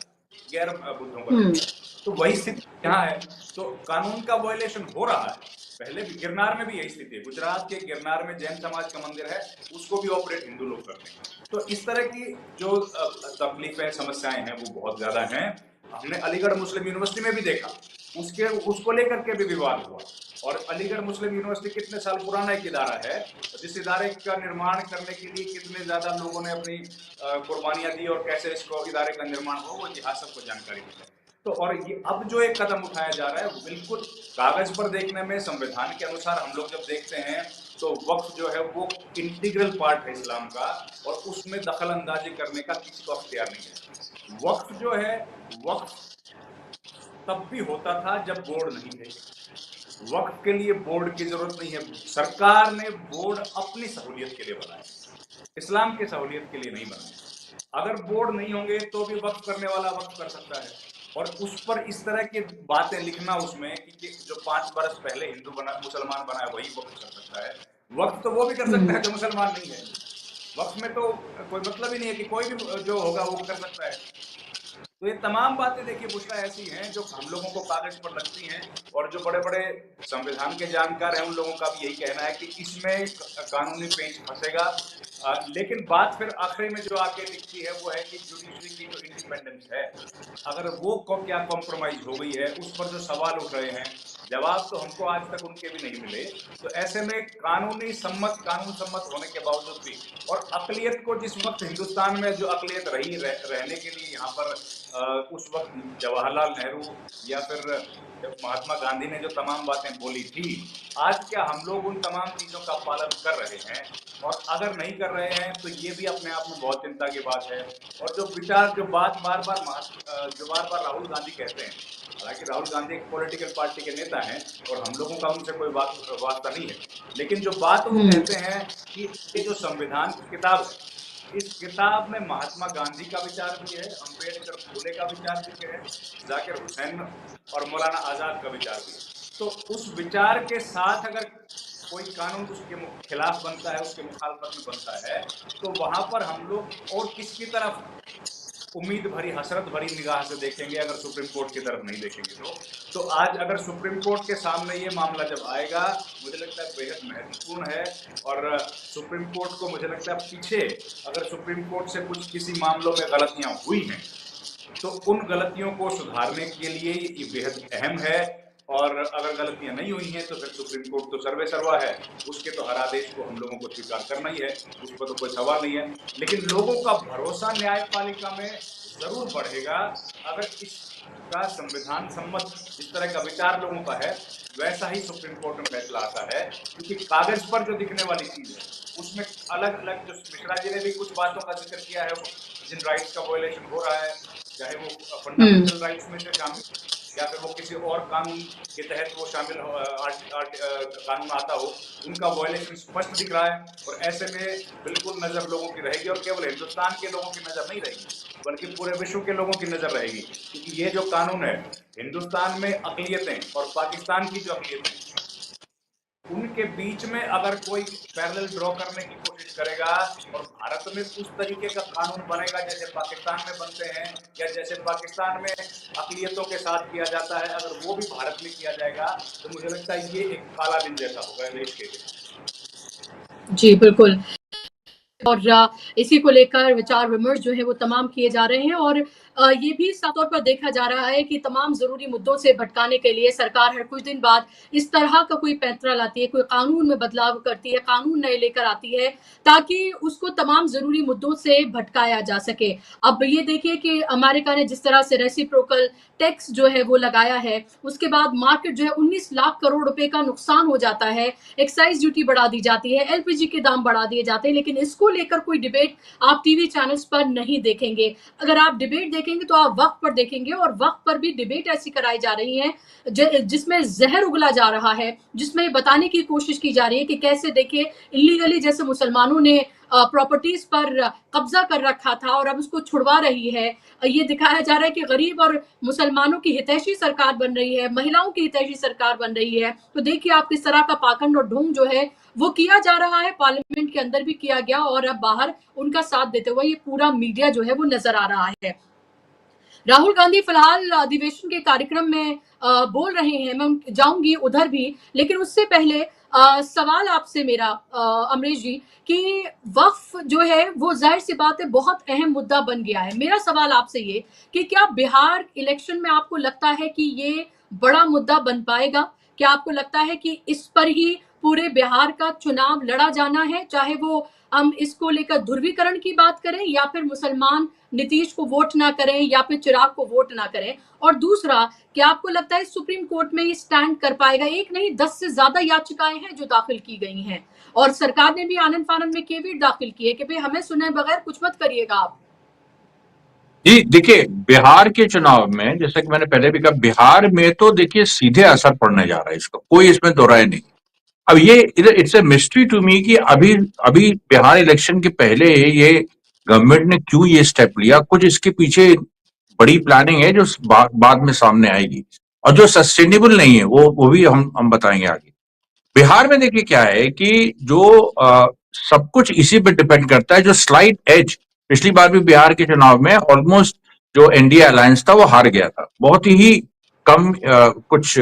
गैर बुद्धों को रख हम्म। दिया। तो वही स्थिति यहाँ है। तो कानून का वायलेशन हो रहा है। पहले भी गिरनार में भी यही स्थिति है। गुजरात के गिरनार में जैन समाज का मंदिर है, उसको भी ऑपरेट हिंदू लोग करते हैं। तो इस तरह की जो तकलीफें समस्याएं हैं वो बहुत ज्यादा हैं। हमने अलीगढ़ मुस्लिम यूनिवर्सिटी में भी देखा, उसको लेकर के भी विवाद हुआ। और अलीगढ़ मुस्लिम यूनिवर्सिटी कितने साल पुराना एक इदारा है, जिस इदारे का निर्माण करने के लिए कितने ज्यादा लोगों ने अपनी कुर्बानियां दी और कैसे इसको इदारे का निर्माण हो, वो इतिहास सबको जानकारी है। तो और ये अब जो एक कदम उठाया जा रहा है वो बिल्कुल कागज पर देखने में संविधान के अनुसार हम लोग जब देखते हैं तो वक्फ जो है वो इंटीग्रल पार्ट है इस्लाम का और उसमें दखल अंदाजी करने का किसी को अख्तियार नहीं है। वक्फ जो है, वक्फ तब भी होता था जब बोर्ड नहीं थे। वक्फ के लिए बोर्ड की जरूरत नहीं है। सरकार ने बोर्ड अपनी सहूलियत के लिए बनाए, इस्लाम की सहूलियत के लिए नहीं बनाए। अगर बोर्ड नहीं होंगे तो भी वक्फ करने वाला वक्फ कर सकता है और उस पर इस तरह की बातें लिखना उसमें कि जो 5 बरस पहले हिंदू बना मुसलमान बना है वही वक्फ कर सकता है। वक्फ तो वो भी कर सकता है जो मुसलमान नहीं है। वक्फ में तो कोई मतलब ही नहीं है कि कोई भी जो होगा वो कर सकता है। तो ये तमाम बातें देखिए बुशरा ऐसी हैं जो हम लोगों को कागज पर लगती हैं और जो बड़े बड़े संविधान के जानकार हैं उन लोगों का भी यही कहना है कि इसमें कानूनी पेंच फंसेगा। लेकिन बात फिर आखिरी में जो आके दिखती है वो है कि जुडिशरी की जो इंडिपेंडेंस है, अगर वो क्या कॉम्प्रोमाइज हो गई है, उस पर जो सवाल उठ रहे हैं जवाब तो हमको आज तक उनके भी नहीं मिले। तो ऐसे में कानून सम्मत होने के बावजूद भी और अकलियत को जिस वक्त हिंदुस्तान में जो अकलियत रही रहने के लिए यहाँ पर उस वक्त जवाहरलाल नेहरू या फिर महात्मा गांधी ने जो तमाम बातें बोली थी, आज क्या हम लोग उन तमाम चीजों का पालन कर रहे हैं? और अगर नहीं कर रहे हैं तो ये भी अपने आप में बहुत चिंता की बात है। और जो बात बार बार राहुल गांधी कहते हैं, हालांकि राहुल गांधी एक पॉलिटिकल पार्टी के नेता हैं और हम लोगों का उनसे कोई वास्ता नहीं है, लेकिन जो बात वो कहते हैं कि ये जो संविधान की किताब है, इस किताब में महात्मा गांधी का विचार भी है, अम्बेडकर फूले का विचार भी है, जाकिर हुसैन और मौलाना आजाद का विचार भी है। तो उस विचार के साथ अगर कोई कानून उसके खिलाफ बनता है, उसके मुखालफत में बनता है, तो वहां पर हम लोग और किसकी तरफ उम्मीद भरी हसरत भरी निगाह से देखेंगे अगर सुप्रीम कोर्ट की तरफ नहीं देखेंगे तो आज अगर सुप्रीम कोर्ट के सामने ये मामला जब आएगा, मुझे लगता है बेहद महत्वपूर्ण है। और सुप्रीम कोर्ट को मुझे लगता है पीछे अगर सुप्रीम कोर्ट से कुछ किसी मामलों में गलतियां हुई हैं तो उन गलतियों को सुधारने के लिए ये बेहद अहम है। और अगर गलतियां नहीं हुई हैं तो फिर सुप्रीम कोर्ट तो सर्वे सर्वा है, उसके तो हर आदेश को हम लोगों को स्वीकार करना ही है, उस पर तो कोई सवाल नहीं है। लेकिन लोगों का भरोसा न्यायपालिका में जरूर बढ़ेगा अगर इसका संविधान सम्मत इस तरह का विचार लोगों का है, वैसा ही सुप्रीम कोर्ट में फैसला आता है। क्योंकि कागज पर जो दिखने वाली चीज है उसमें अलग अलग, जो मिश्रा जी ने भी कुछ बातों का जिक्र किया है, जिन राइट्स का वायलेशन हो रहा है, चाहे वो फंडामेंटल राइट्स में से शामिल या फिर वो किसी और कानून के तहत वो शामिल कानून आता हो, उनका वायलेशन स्पष्ट दिख रहा है। और ऐसे में बिल्कुल नजर लोगों की रहेगी और केवल हिंदुस्तान के लोगों की नजर नहीं रहेगी बल्कि पूरे विश्व के लोगों की नजर रहेगी। क्योंकि ये जो कानून है, हिंदुस्तान में अकलियतें और पाकिस्तान की जो अकलियतें, उनके बीच में अगर कोई पैरेलल ड्रॉ करने की कोशिश कोशिश करेगा और भारत में उस तरीके का कानून बनेगा जैसे पाकिस्तान में बनते हैं या जैसे पाकिस्तान में अक़लियतों के साथ किया जाता है, अगर वो भी भारत में किया जाएगा तो मुझे लगता है ये एक काला दिन जैसा होगा देश के लिए। जी, बिल्कुल। और इसी को लेकर विचार विमर्श जो है वो तमाम किए जा रहे हैं और ये भी साफ तौर पर देखा जा रहा है कि तमाम ज़रूरी मुद्दों से भटकाने के लिए सरकार हर कुछ दिन बाद इस तरह का कोई पैंतरा लाती है, कोई कानून में बदलाव करती है, कानून नए लेकर आती है ताकि उसको तमाम ज़रूरी मुद्दों से भटकाया जा सके। अब ये देखिए कि अमेरिका ने जिस तरह से रेसिप्रोकल टैक्स जो है वो लगाया है, उसके बाद मार्केट जो है 19 लाख करोड़ रुपए का नुकसान हो जाता है, एक्साइज़ ड्यूटी बढ़ा दी जाती है, एलपीजी के दाम बढ़ा दिए जाते हैं, लेकिन इसको लेकर कोई डिबेट आप टीवी चैनल्स पर नहीं देखेंगे। अगर आप डिबेट देखेंगे तो आप वक्त पर देखेंगे और वक्त पर भी डिबेट ऐसी कराई जा रही है जिसमें जहर उगला जा रहा है, जिसमें बताने की कोशिश की जा रही है कि कैसे देखिए इलीगली जैसे मुसलमानों ने प्रॉपर्टीज पर कब्जा कर रखा था और अब उसको छुड़वा रही है। ये दिखाया जा रहा है कि गरीब और मुसलमानों की हितैषी सरकार बन रही है, महिलाओं की हितैषी सरकार बन रही है। तो देखिए आप किस तरह का पाखंड और ढोंग जो है वो किया जा रहा है, पार्लियामेंट के अंदर भी किया गया और अब बाहर उनका साथ देते हुए ये पूरा मीडिया जो है वो नजर आ रहा है। राहुल गांधी फिलहाल अधिवेशन के कार्यक्रम में बोल रहे हैं, मैं जाऊंगी उधर भी, लेकिन उससे पहले सवाल आपसे मेरा अमरीश जी कि वक्फ जो है वो जाहिर सी बात है बहुत अहम मुद्दा बन गया है। मेरा सवाल आपसे ये कि क्या बिहार इलेक्शन में आपको लगता है कि ये बड़ा मुद्दा बन पाएगा? क्या आपको लगता है कि इस पर ही पूरे बिहार का चुनाव लड़ा जाना है, चाहे वो हम इसको लेकर ध्रुवीकरण की बात करें या फिर मुसलमान नीतीश को वोट ना करें या फिर चिराग को वोट ना करें? और दूसरा, क्या आपको लगता है सुप्रीम कोर्ट में ये स्टैंड कर पाएगा? एक नहीं 10 से ज्यादा याचिकाएं हैं जो दाखिल की गई हैं और सरकार ने भी आनंद फानंद में केवीट दाखिल की है कि भाई हमें सुने बगैर कुछ मत करिएगा आप। जी देखिए, बिहार के चुनाव में जैसा कि मैंने पहले भी कहा, बिहार में तो देखिए सीधे असर पड़ने जा रहा है इसका, कोई इसमें दो राय नहीं। अब ये it's a mystery to me कि अभी अभी बिहार इलेक्शन के पहले ये गवर्नमेंट ने क्यों ये स्टेप लिया। कुछ इसके पीछे बड़ी प्लानिंग है जो बाद में सामने आएगी और जो सस्टेनेबल नहीं है वो भी हम बताएंगे आगे। बिहार में देखिए क्या है कि जो सब कुछ इसी पे डिपेंड करता है, जो स्लाइट एज पिछली बार भी बिहार के चुनाव में ऑलमोस्ट जो एनडीए अलायंस था वो हार गया था, बहुत ही कम कुछ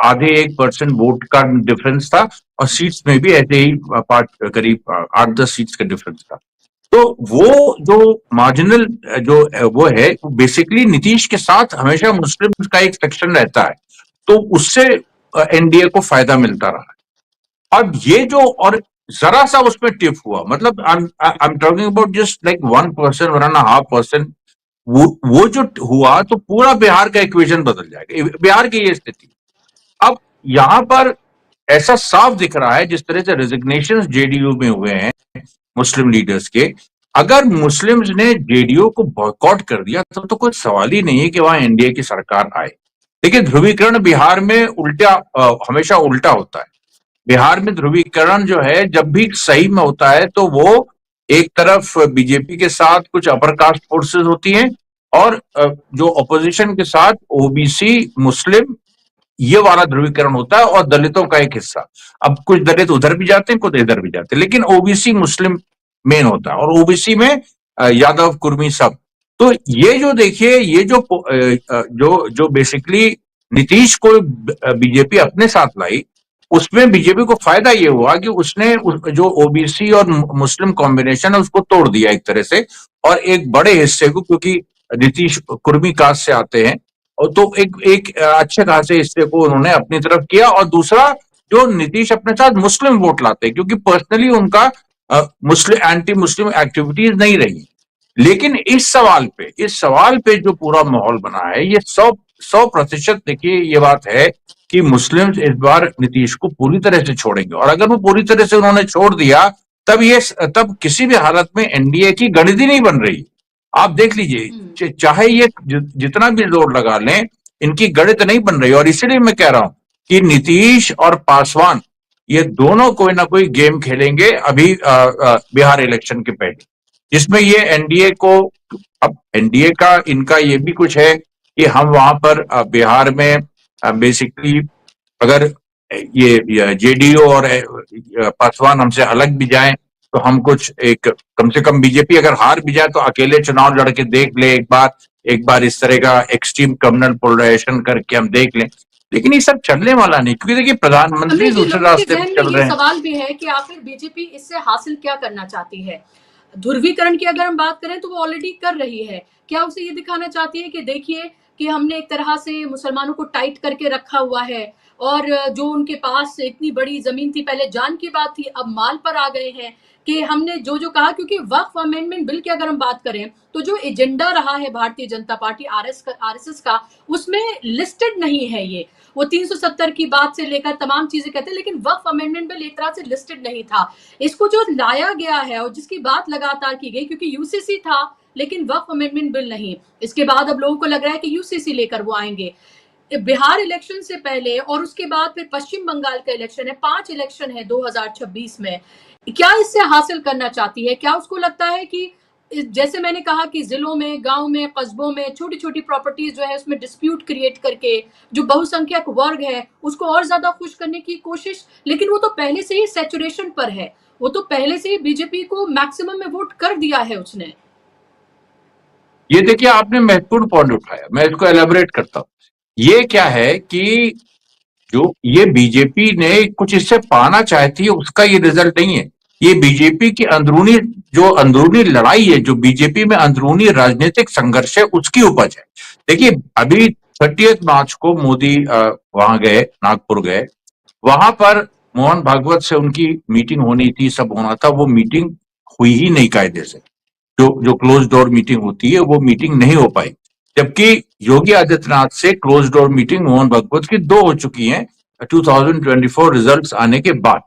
आधे 1% वोट का डिफरेंस था और सीट्स में भी ऐसे ही करीब 8-10 सीट्स का डिफरेंस था। तो वो जो मार्जिनल जो वो है बेसिकली नीतीश के साथ हमेशा मुस्लिम का एक सेक्शन रहता है, तो उससे एनडीए को फायदा मिलता रहा। अब ये जो और जरा सा उसमें टिप हुआ, मतलब I am talking about just like 1%, 1.5%, वो जो हुआ तो पूरा बिहार का इक्वेशन बदल जाएगा, बिहार की ये स्थिति। अब यहां पर ऐसा साफ दिख रहा है जिस तरह से रेजिग्नेशन जेडीयू में हुए हैं मुस्लिम लीडर्स के, अगर मुस्लिम्स ने जेडीयू को बॉयकॉट कर दिया तो कोई सवाल ही नहीं है कि वहां एनडीए की सरकार आए। देखिए ध्रुवीकरण बिहार में हमेशा उल्टा होता है। बिहार में ध्रुवीकरण जो है जब भी सही में होता है तो वो एक तरफ बीजेपी के साथ कुछ अपर कास्ट फोर्सेस होती हैं और जो ऑपोजिशन के साथ ओबीसी मुस्लिम, ये वाला ध्रुवीकरण होता है और दलितों का एक हिस्सा। अब कुछ दलित उधर भी जाते हैं, कुछ इधर भी जाते हैं, लेकिन ओबीसी मुस्लिम मेन होता है और ओबीसी में यादव कुर्मी सब। तो ये जो देखिए ये जो बेसिकली नीतीश को बीजेपी अपने साथ लाई, उसमें बीजेपी को फायदा ये हुआ कि उसने जो ओबीसी और मुस्लिम कॉम्बिनेशन है उसको तोड़ दिया एक तरह से, और एक बड़े हिस्से को, क्योंकि नीतीश कुर्मी कास्ट से आते हैं, और तो एक अच्छे खासे हिस्से को उन्होंने अपनी तरफ किया। और दूसरा, जो नीतीश अपने साथ मुस्लिम वोट लाते हैं क्योंकि पर्सनली उनका मुस्लिम एंटी मुस्लिम एक्टिविटीज नहीं रही। लेकिन इस सवाल पे जो पूरा माहौल बना है, ये 100% देखिए ये बात है कि मुस्लिम इस बार नीतीश को पूरी तरह से छोड़ेंगे, और अगर वो पूरी तरह से उन्होंने छोड़ दिया तब किसी भी हालत में एनडीए की गणित ही नहीं बन रही। आप देख लीजिए, चाहे ये जितना भी जोर लगा लें, इनकी गणित नहीं बन रही। और इसीलिए मैं कह रहा हूं कि नीतीश और पासवान ये दोनों कोई ना कोई गेम खेलेंगे अभी बिहार इलेक्शन के पहले, जिसमें ये एनडीए को, अब एनडीए का इनका ये भी कुछ है कि हम वहां पर बिहार में बेसिकली अगर ये जेडीयू और पासवान हमसे अलग भी जाएं तो हम कुछ एक कम से कम बीजेपी अगर हार भी जाए तो अकेले चुनाव लड़के देख ले एक बार इस तरह का एक्सट्रीम कम्युनल पोलराइजेशन करके हम देख लें, लेकिन ये सब चलने वाला नहीं, क्योंकि देखिए प्रधानमंत्री अमरीश जी, दूसरे लोगों के रास्ते पे जहन में चल ये रहे हैं। सवाल भी है कि आखिर बीजेपी इससे हासिल क्या करना चाहती है? ध्रुवीकरण की अगर हम बात करें तो वो ऑलरेडी कर रही है। क्या उसे ये दिखाना चाहती है कि देखिए कि हमने एक तरह से मुसलमानों को टाइट करके रखा हुआ है और जो उनके पास इतनी बड़ी ज़मीन थी, पहले जान की बात थी, अब माल पर आ गए हैं कि हमने जो-जो कहा, क्योंकि वक्फ अमेंडमेंट बिल की अगर हम बात करें, तो जो एजेंडा रहा है भारतीय जनता पार्टी आरएसएस का, उसमें लिस्टेड नहीं है ये। वो 370 की बात से लेकर तमाम चीज़ें कहते हैं, लेकिन वक्फ अमेंडमेंट बिल एक तरह से लिस्टेड नहीं था। इसको जो लाया गया है और जिसकी बात लगातार की गई, क्योंकि यूसीसी था लेकिन वक्फ अमेंडमेंट बिल नहीं, इसके बाद अब लोगों को लग रहा है कि यूसीसी लेकर वो आएंगे। बिहार इलेक्शन से पहले और उसके बाद फिर पश्चिम बंगाल का इलेक्शन है, 5 इलेक्शन है 2026 में। क्या इससे हासिल करना चाहती है? क्या उसको लगता है कि जैसे मैंने कहा कि जिलों में, गांव में, कस्बों में छोटी-छोटी प्रॉपर्टीज जो है उसमें डिस्प्यूट क्रिएट करके जो बहुसंख्यक वर्ग है उसको और ज्यादा खुश करने की कोशिश, लेकिन वो तो पहले से ही सैचुरेशन पर है, वो तो पहले से ही बीजेपी को मैक्सिमम में वोट कर दिया है उसने। ये देखिए आपने महत्वपूर्ण पॉइंट उठाया, मैं इसको एलेबोरेट करता हूं। ये क्या है कि जो ये बीजेपी ने कुछ इससे पाना चाहती है उसका ये रिजल्ट नहीं है, ये बीजेपी की अंदरूनी लड़ाई है, जो बीजेपी में अंदरूनी राजनीतिक संघर्ष है उसकी उपज है। देखिए अभी 30 मार्च को मोदी वहां गए, नागपुर गए, वहां पर मोहन भागवत से उनकी मीटिंग होनी थी, सब होना था, वो मीटिंग हुई ही नहीं कायदे से। जो क्लोज डोर मीटिंग होती है वो मीटिंग नहीं हो पाई, जबकि योगी आदित्यनाथ से close door meeting Mohan Bhagwat की 2 हो चुकी हैं 2024 रिजल्ट्स आने के बाद।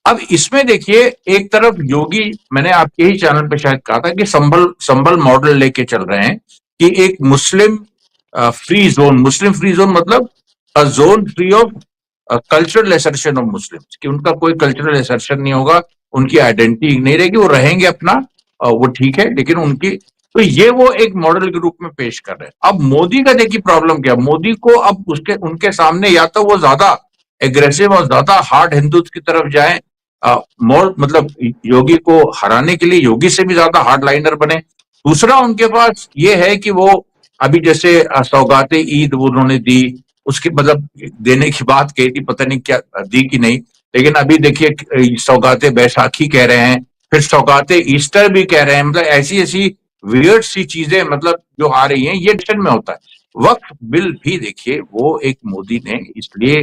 अब इसमें देखिए एक तरफ योगी, मैंने आपके ही चैनल पे शायद कहा था कि संभल मॉडल लेके चल रहे हैं कि एक मुस्लिम मुस्लिम फ्री जोन मतलब a zone free of cultural assertion of Muslims, कि उनका कोई कल्चरल एसर्शन नहीं होगा, उनकी आइडेंटिटी नहीं रहेगी, वो रहेंगे अपना, वो ठीक है, लेकिन उनकी, तो ये वो एक मॉडल के रूप में पेश कर रहे हैं। अब मोदी का देखिए प्रॉब्लम क्या, मोदी को अब उनके सामने या तो वो ज्यादा एग्रेसिव और ज्यादा हार्ड हिंदुत्व की तरफ जाए, मोर मतलब योगी को हराने के लिए योगी से भी ज्यादा हार्ड लाइनर बने। दूसरा उनके पास ये है कि वो अभी जैसे सौगाते ईद उन्होंने दी, उसकी मतलब देने की बात कही थी, पता नहीं क्या दी कि नहीं, लेकिन अभी देखिए सौगाते बैसाखी कह रहे हैं, फिर सौगाते ईस्टर भी कह रहे हैं, मतलब ऐसी ऐसी वियर्ड सी चीजें मतलब जो आ रही हैं, ये डिसीजन में होता है। वक्फ बिल भी देखिए वो एक मोदी ने इसलिए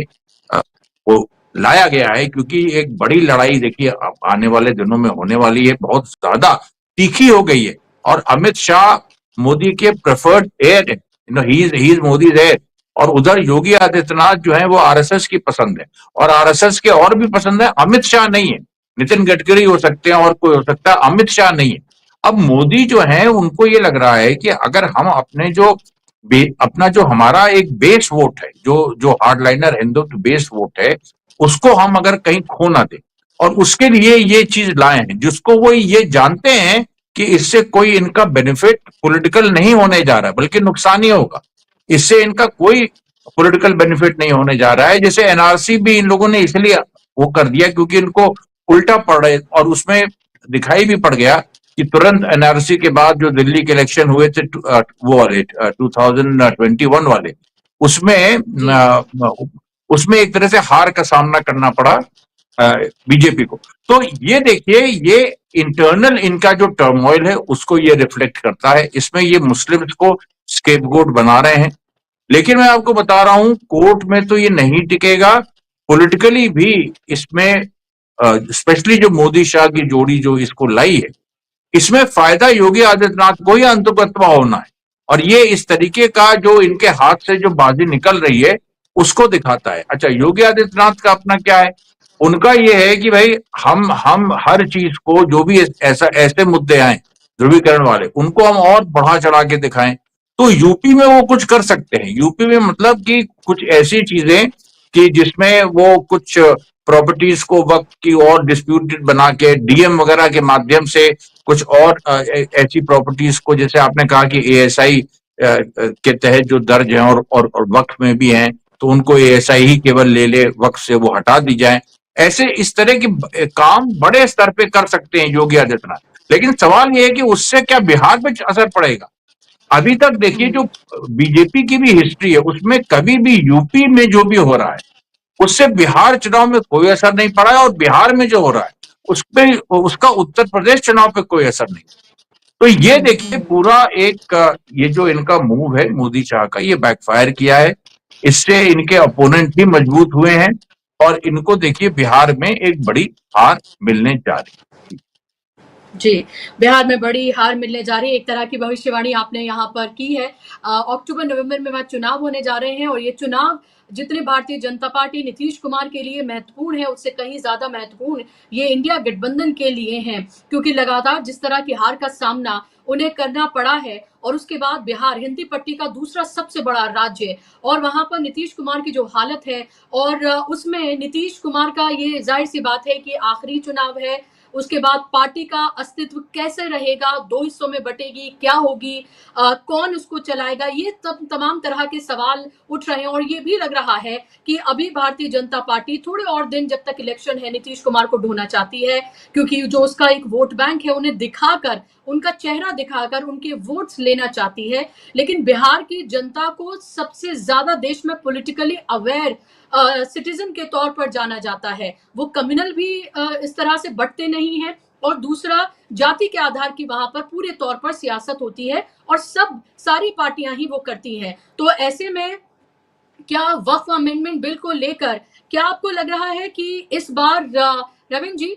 वो लाया गया है क्योंकि एक बड़ी लड़ाई देखिए आने वाले दिनों में होने वाली है, बहुत ज्यादा तीखी हो गई है, और अमित शाह मोदी के प्रेफर्ड एयर है, ही इज मोदी एयर, और उधर योगी आदित्यनाथ जो है वो आरएसएस की पसंद है, और आरएसएस के और भी पसंद है, अमित शाह नहीं है। नितिन गडकरी हो सकते हैं और कोई हो सकता है, अमित शाह नहीं है। अब मोदी जो है उनको ये लग रहा है कि अगर हम अपना जो हमारा एक बेस वोट है, जो हार्डलाइनर हिंदुत्व बेस वोट है, उसको हम अगर कहीं खो ना दें, और उसके लिए ये चीज लाए हैं जिसको वो ये जानते हैं कि इससे कोई इनका बेनिफिट पॉलिटिकल नहीं होने जा रहा है बल्कि नुकसान ही होगा, इससे इनका कोई पॉलिटिकल बेनिफिट नहीं होने जा रहा है। जैसे एनआरसी भी इन लोगों ने इसलिए वो कर दिया क्योंकि इनको उल्टा पड़ रहे, और उसमें दिखाई भी पड़ गया कि तुरंत एनआरसी के बाद जो दिल्ली के इलेक्शन हुए थे वो वाले 2021 वाले, उसमें उसमें एक तरह से हार का सामना करना पड़ा बीजेपी को। तो ये देखिए ये इंटरनल इनका जो टर्मोइल है उसको ये रिफ्लेक्ट करता है, इसमें ये मुस्लिम्स को स्केपगोट बना रहे हैं। लेकिन मैं आपको बता रहा हूं कोर्ट में तो ये नहीं टिकेगा, पॉलिटिकली भी इसमें स्पेशली जो मोदी शाह की जोड़ी जो इसको लाई है, इसमें फायदा योगी आदित्यनाथ को ही अंतर्गतवा होना है, और ये इस तरीके का जो इनके हाथ से जो बाजी निकल रही है उसको दिखाता है। अच्छा, योगी आदित्यनाथ का अपना क्या है, उनका ये है कि भाई हम हर चीज को जो भी ऐसे मुद्दे आए ध्रुवीकरण वाले, उनको हम और बढ़ा चढ़ा के दिखाएं। तो यूपी में वो कुछ कर सकते हैं, यूपी में मतलब कि कुछ ऐसी चीजें कि जिसमें वो कुछ प्रॉपर्टीज को वक्त की और डिस्प्यूटेड बना के डीएम वगैरह के माध्यम से कुछ और ऐसी प्रॉपर्टीज को, जैसे आपने कहा कि एएसआई के तहत जो दर्ज हैं और वक्त में भी हैं, तो उनको एएसआई ही केवल ले ले, वक्त से वो हटा दी जाए, ऐसे इस तरह की काम बड़े स्तर पे कर सकते हैं योगी आदित्यनाथ। लेकिन सवाल यह है कि उससे क्या बिहार में असर पड़ेगा? अभी तक देखिए जो बीजेपी की भी हिस्ट्री है उसमें कभी भी यूपी में जो भी हो रहा है उससे बिहार चुनाव में कोई असर नहीं पड़ा है, और बिहार में जो हो रहा है उसपे उसका उत्तर प्रदेश चुनाव पे कोई असर नहीं। तो ये देखिए पूरा एक ये जो इनका मूव है मोदी शाह का, ये बैकफायर किया है। इससे इनके अपोनेंट भी मजबूत हुए हैं और इनको देखिए बिहार में एक बड़ी हार मिलने जा रही है। जी, बिहार में बड़ी हार मिलने जा रही है, एक तरह की भविष्यवाणी आपने यहाँ पर की है। अक्टूबर-नवंबर में वहाँ चुनाव होने जा रहे हैं और ये चुनाव जितने भारतीय जनता पार्टी नीतीश कुमार के लिए महत्वपूर्ण है, उससे कहीं ज़्यादा महत्वपूर्ण ये इंडिया गठबंधन के लिए हैं। क्योंकि लगातार जिस तरह की हार का सामना उन्हें करना पड़ा है और उसके बाद बिहार हिंदी पट्टी का दूसरा सबसे बड़ा राज्य है और वहाँ पर नीतीश कुमार की जो हालत है और उसमें नीतीश कुमार का ये ज़ाहिर-सी बात है कि आखिरी चुनाव है, उसके बाद पार्टी का अस्तित्व कैसे रहेगा, 2 हिस्सों में बटेगी, क्या होगी, कौन उसको चलाएगा, ये तमाम तरह के सवाल उठ रहे हैं और ये भी लग रहा है कि अभी भारतीय जनता पार्टी थोड़े और दिन जब तक इलेक्शन है नीतीश कुमार को ढोना चाहती है, क्योंकि जो उसका एक वोट बैंक है उन्हें दिखाकर, उनका चेहरा दिखाकर उनके वोट्स लेना चाहती है। लेकिन बिहार की जनता को सबसे ज्यादा देश में पॉलिटिकली अवेयर सिटीजन के तौर पर जाना जाता है। वो कम्युनल भी इस तरह से बंटते नहीं हैं और दूसरा जाति के आधार की वहां पर पूरे तौर पर सियासत होती है और सारी पार्टियां ही वो करती हैं। तो ऐसे में क्या वक्फ अमेंडमेंट बिल को लेकर क्या आपको लग रहा है कि इस बार रविंद्र जी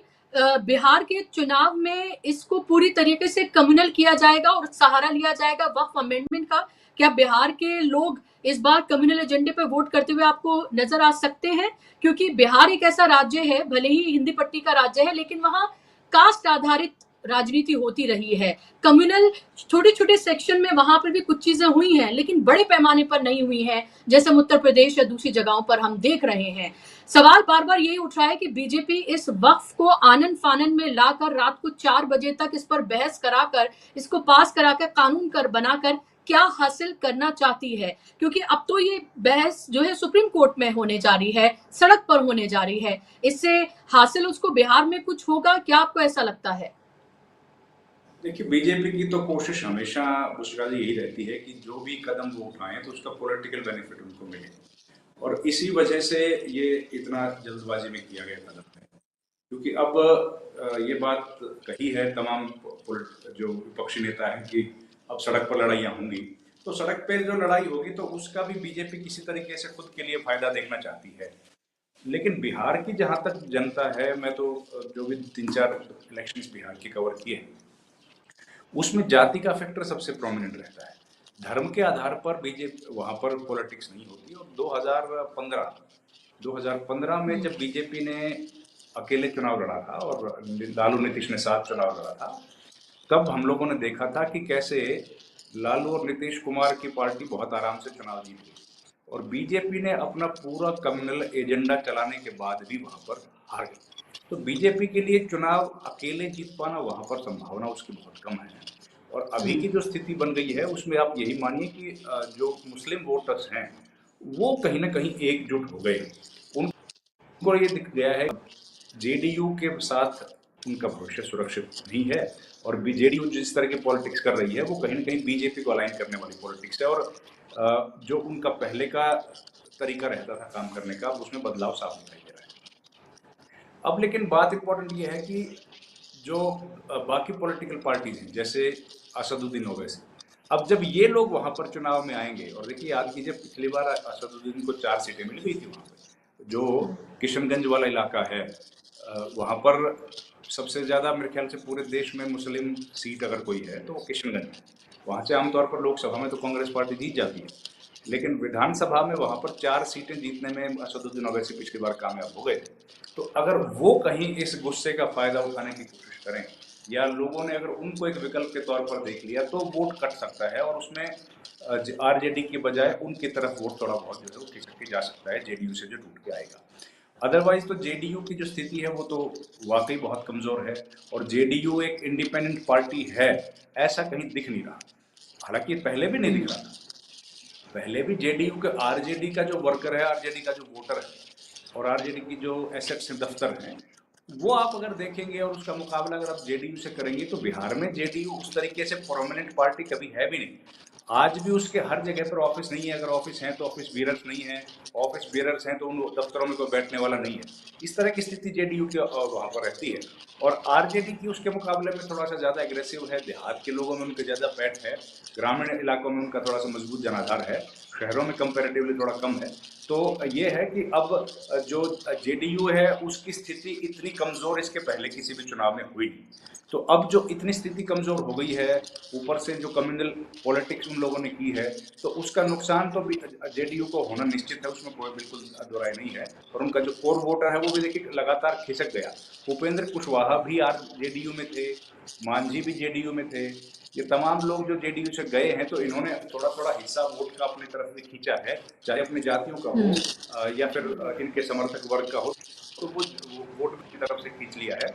बिहार के चुनाव में इसको पूरी तरीके से कम्युनल किया जाएगा और सहारा लिया जाएगा वक्फ अमेंडमेंट का? क्या बिहार के लोग इस बार कम्युनल एजेंडे पे वोट करते हुए आपको नजर आ सकते हैं? क्योंकि बिहार एक ऐसा राज्य है, भले ही हिंदी पट्टी का राज्य है, लेकिन वहां कास्ट आधारित राजनीति होती रही है। कम्युनल छोटे-छोटे सेक्शन में वहां पर भी कुछ चीजें हुई हैं, लेकिन बड़े पैमाने पर नहीं हुई हैं, जैसे उत्तर प्रदेश या दूसरी जगहों पर हम देख रहे हैं। सवाल बार-बार यही उठ रहा है कि बीजेपी इस वक्फ को आनन-फानन में लाकर रात को 4 बजे तक इस पर बहस कराकर, इसको पास कराकर, कानून कर बनाकर क्या हासिल करना चाहती है? क्योंकि अब तो ये बहस जो है सुप्रीम कोर्ट में होने जा रही है, सड़क पर होने जा रही है। इससे हासिल उसको बिहार में कुछ होगा, क्या आपको ऐसा लगता है? देखिए, बीजेपी की तो कोशिश हमेशा बुशरा जी यही रहती है कि जो भी कदम वो उठाएं तो उसका पॉलिटिकल बेनिफिट उनको मिले, और इसी वजह से ये इतना जल्दबाजी में किया गया कदम है। क्योंकि अब ये बात कही है तमाम जो विपक्षी नेता हैं कि अब सड़क पर लड़ाइयाँ होंगी, तो सड़क पर जो लड़ाई होगी तो उसका भी बीजेपी किसी तरीके से खुद के लिए फायदा देखना चाहती है। लेकिन बिहार की जहाँ तक जनता है, मैं तो जो भी 3-4 इलेक्शंस बिहार की कवर किए हैं उसमें जाति का फैक्टर सबसे प्रोमिनेंट रहता है। धर्म के आधार पर बीजेपी वहाँ पर पॉलिटिक्स नहीं होती। और 2015 में जब बीजेपी ने अकेले चुनाव लड़ा था और लालू नीतीश ने साथ चुनाव लड़ा था, तब हम लोगों ने देखा था कि कैसे लालू और नीतीश कुमार की पार्टी बहुत आराम से चुनाव जीत गई और बीजेपी ने अपना पूरा कम्युनल एजेंडा चलाने के बाद भी वहां पर हार गई। तो बीजेपी के लिए चुनाव अकेले जीत पाना वहां पर संभावना उसकी बहुत कम है। और अभी की जो स्थिति बन गई है उसमें आप यही मानिए कि जो मुस्लिम वोटर्स हैं वो कहीं ना कहीं एकजुट हो गए। उनको ये दिख गया है जेडीयू के साथ उनका भविष्य सुरक्षित नहीं है और जेडीयू जिस तरह की पॉलिटिक्स कर रही है वो कहीं ना कहीं बीजेपी को अलाइन करने वाली पॉलिटिक्स है। और जो उनका पहले का तरीका रहता था काम करने का, उसमें बदलाव साफ दिखाई दे रहा है। अब लेकिन बात इंपॉर्टेंट ये है कि जो बाकी पॉलिटिकल पार्टीज हैं जैसे असदुद्दीन ओवैसी, अब जब ये लोग वहां पर चुनाव में आएंगे, और देखिए याद कीजिए पिछली बार असदुद्दीन को 4 सीटें मिल गई थी वहां पर, जो किशनगंज वाला इलाका है वहां पर सबसे ज्यादा मेरे ख्याल से पूरे देश में मुस्लिम सीट अगर कोई है तो किशनगंज है। वहां से आमतौर पर लोकसभा में तो कांग्रेस पार्टी जीत जाती है, लेकिन विधानसभा में वहां पर 4 सीटें जीतने में असदुद्दीन ओवैसी पिछली बार कामयाब हो गए थे। तो अगर वो कहीं इस गुस्से का फायदा उठाने की कोशिश करें या लोगों ने अगर उनको एक विकल्प के तौर पर देख लिया तो वोट कट सकता है और उसमें आरजेडी के बजाय उनकी तरफ वोट थोड़ा बहुत जो है वो खिसक के जा सकता है जेडीयू से जो टूट के आएगा। अदरवाइज तो जेडीयू की जो स्थिति है वो तो वाकई बहुत कमजोर है और जेडीयू एक इंडिपेंडेंट पार्टी है ऐसा कहीं दिख नहीं रहा। हालांकि पहले भी नहीं दिख रहा था, पहले भी जेडीयू के आरजेडी का जो वर्कर है, आरजेडी का जो वोटर है और आरजेडी की जो एसेट्स हैं, दफ्तर हैं, वो आप अगर देखेंगे और उसका मुकाबला अगर आप जेडीयू से करेंगे तो बिहार में जेडीयू उस तरीके से प्रोमिनेंट पार्टी कभी है भी नहीं। आज भी उसके हर जगह पर ऑफिस नहीं है, अगर ऑफिस हैं तो ऑफिस बीयरर्स नहीं है, ऑफिस बीयरर्स हैं तो उन दफ्तरों में कोई बैठने वाला नहीं है। इस तरह की स्थिति जेडीयू की वहाँ पर रहती है। और आरजेडी की उसके मुकाबले में थोड़ा सा ज़्यादा एग्रेसिव है, देहात के लोगों में उनके ज़्यादा पैठ है, ग्रामीण इलाकों में उनका थोड़ा सा मजबूत जनाधार है, शहरों में कंपेरेटिवली थोड़ा कम है। तो ये है कि अब जो जेडीयू है उसकी स्थिति इतनी कमज़ोर इसके पहले किसी भी चुनाव में हुई नहीं। तो अब जो इतनी स्थिति कमज़ोर हो गई है, ऊपर से जो कम्युनल पॉलिटिक्स उन लोगों ने की है, तो उसका नुकसान तो जेडीयू को होना निश्चित है, उसमें कोई बिल्कुल दो राय नहीं है। और उनका जो कोर वोटर है वो भी देखिए लगातार खिसक गया। उपेंद्र कुशवाहा भी जेडीयू में थे, मांझी भी जेडीयू में थे, ये तमाम लोग जो जेडीयू से गए हैं तो इन्होंने थोड़ा थोड़ा हिस्सा वोट का अपनी तरफ से खींचा है, चाहे अपनी जातियों का हो या फिर इनके समर्थक वर्ग का हो, तो वो वोट की तरफ से खींच लिया है।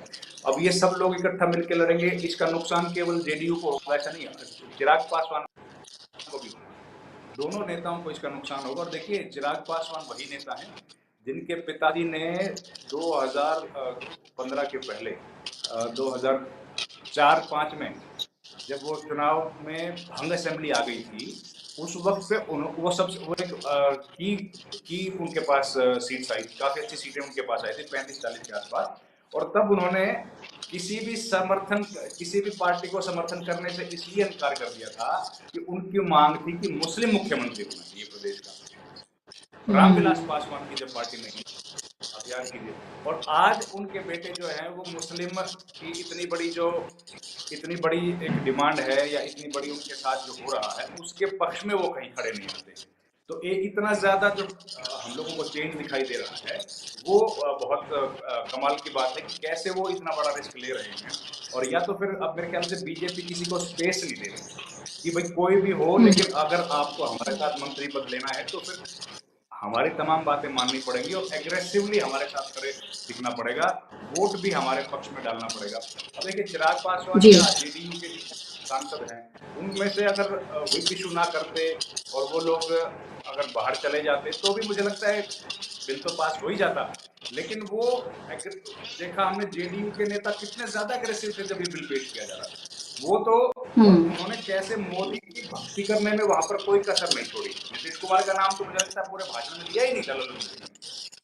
अब ये सब लोग इकट्ठा मिलकर लड़ेंगे, इसका नुकसान केवल जेडीयू को होगा ऐसा नहीं है, चिराग पासवान को भी होगा, दोनों नेताओं को इसका नुकसान होगा। और देखिए चिराग पासवान वही नेता हैं जिनके पिताजी ने 2015 के पहले 2004-5 में जब वो चुनाव में भंग असेंबली आ गई थी, उस वक्त पे वो सबसे वो एक की उनके पास सीट्स आई, काफी अच्छी सीटें उनके पास आई थी 35-40 के आसपास। और तब उन्होंने किसी भी पार्टी को समर्थन करने से इसलिए इनकार कर दिया था कि उनकी मांग थी कि मुस्लिम मुख्यमंत्री होना चाहिए प्रदेश का। रामविलास पासवान की जब पार्टी नहीं, आप याद कीजिए। और आज उनके बेटे जो हैं वो मुस्लिम की इतनी बड़ी एक डिमांड है या इतनी बड़ी उनके साथ जो हो रहा है उसके पक्ष में वो कहीं खड़े नहीं होते। तो ये इतना ज्यादा जो हम लोगों को चेंज दिखाई दे रहा है वो बहुत कमाल की बात है कि कैसे वो इतना बड़ा रिस्क ले रहे हैं। और या तो फिर अब मेरे ख्याल से बीजेपी किसी को स्पेस नहीं दे रही कि भाई कोई भी हो, लेकिन अगर आपको हमारे साथ मंत्री पद लेना है तो फिर हमारी तमाम बातें माननी पड़ेंगी और एग्रेसिवली हमारे साथ खड़े दिखना पड़ेगा, वोट भी हमारे पक्ष में डालना पड़ेगा। अब देखिए चिराग पासवान या जेडीयू के सांसद हैं, उनमें से अगर व्हिप इशू ना करते और वो लोग अगर बाहर चले जाते तो भी मुझे लगता है बिल तो पास हो ही जाता। लेकिन वो देखा हमने जेडीयू के नेता कितने ज्यादा एग्रेसिव थे जब ये बिल पेश किया जा रहा था, वो तो उन्होंने कैसे मोदी की भक्ति करने में वहां पर कोई कसर नहीं छोड़ी। नीतीश कुमार का नाम तो मुझे लगता है पूरे भाषण में लिया ही नहीं था,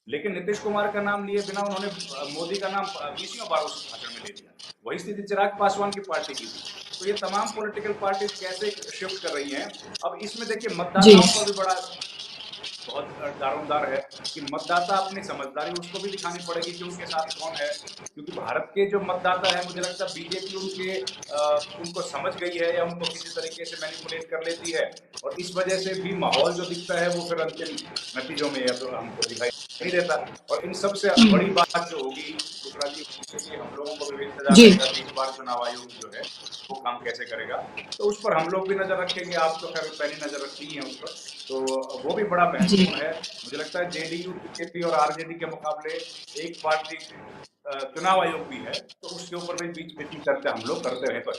लेकिन नीतीश कुमार का नाम लिए बिना उन्होंने मोदी का नाम 20 बार उस भाषण में ले दिया। वही स्थिति चिराग पासवान की पार्टी की थी। तो ये तमाम पॉलिटिकल पार्टीज कैसे शिफ्ट कर रही हैं। अब इसमें देखिए मतदाताओं का भी बड़ा बहुत दारोमदार है कि मतदाता अपनी समझदारी उसको भी दिखानी पड़ेगी कि उनके साथ कौन है, क्योंकि भारत के जो मतदाता है मुझे लगता है बीजेपी उनको समझ गई है या उनको किसी तरीके से मैनिपुलेट कर लेती है। और इस वजह से भी माहौल जो दिखता है वो फिर अंतिम नतीजों में या तो हमको दिखाई नहीं देता। और इन सबसे बड़ी बात जो होगी कि हम लोगों को भी इंतजार रहेगा कि इस बार चुनाव आयोग जो है वो काम कैसे करेगा, तो उस पर हम लोग भी नजर रखेंगे। आप तो खैर पहली नजर रखी है उस पर, तो वो भी बड़ा महत्वपूर्ण है। मुझे लगता है जेडीयू, बीजेपी और आरजेडी के मुकाबले एक पार्टी चुनाव आयोग भी है, तो उसके ऊपर भी बीच बीच में चर्चा हम लोग करते रहे। पर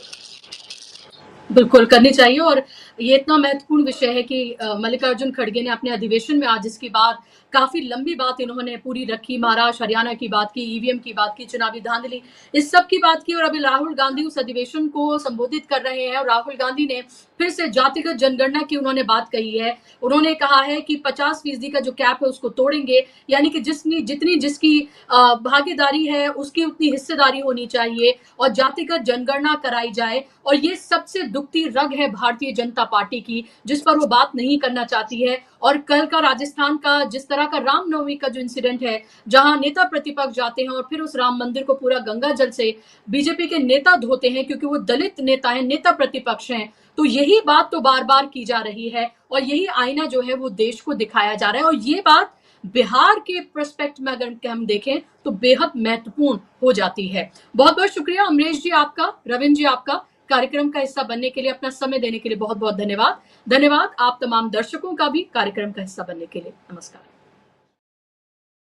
बिल्कुल करनी चाहिए। और ये इतना महत्वपूर्ण विषय है कि मल्लिकार्जुन खड़गे ने अपने अधिवेशन में आज इसकी बात, काफी लंबी बात इन्होंने पूरी रखी, महाराष्ट्र हरियाणा की बात की, ईवीएम की बात की, चुनावी धांधली, इस सब की बात की। और अभी राहुल गांधी उस अधिवेशन को संबोधित कर रहे हैं और राहुल गांधी ने फिर से जातिगत जनगणना की उन्होंने बात कही है। उन्होंने कहा है कि 50% का जो कैप है उसको तोड़ेंगे, यानी कि जितनी जिसकी भागीदारी है उसकी उतनी हिस्सेदारी होनी चाहिए और जातिगत जनगणना कराई जाए। और ये सबसे दुखती रग है भारतीय जनता पार्टी की, जिस पर वो बात नहीं करना चाहती है। और कल का राजस्थान का जिस तरह का रामनवमी का जो इंसिडेंट है, जहां नेता प्रतिपक्ष जाते हैं और फिर उस राम मंदिर को पूरा गंगा जल से बीजेपी के नेता धोते हैं, क्योंकि वो दलित नेता हैं, नेता प्रतिपक्ष हैं। तो यही बात तो बार बार की जा रही है और यही आईना जो है वो देश को दिखाया जा रहा है। और ये बात बिहार के प्रोस्पेक्ट में अगर हम देखें तो बेहद महत्वपूर्ण हो जाती है। बहुत बहुत शुक्रिया अमरीश जी आपका, रविंद्र जी आपका, कार्यक्रम का हिस्सा बनने के लिए, अपना समय देने के लिए बहुत बहुत धन्यवाद। धन्यवाद आप तमाम दर्शकों का भी कार्यक्रम का हिस्सा बनने के लिए। नमस्कार।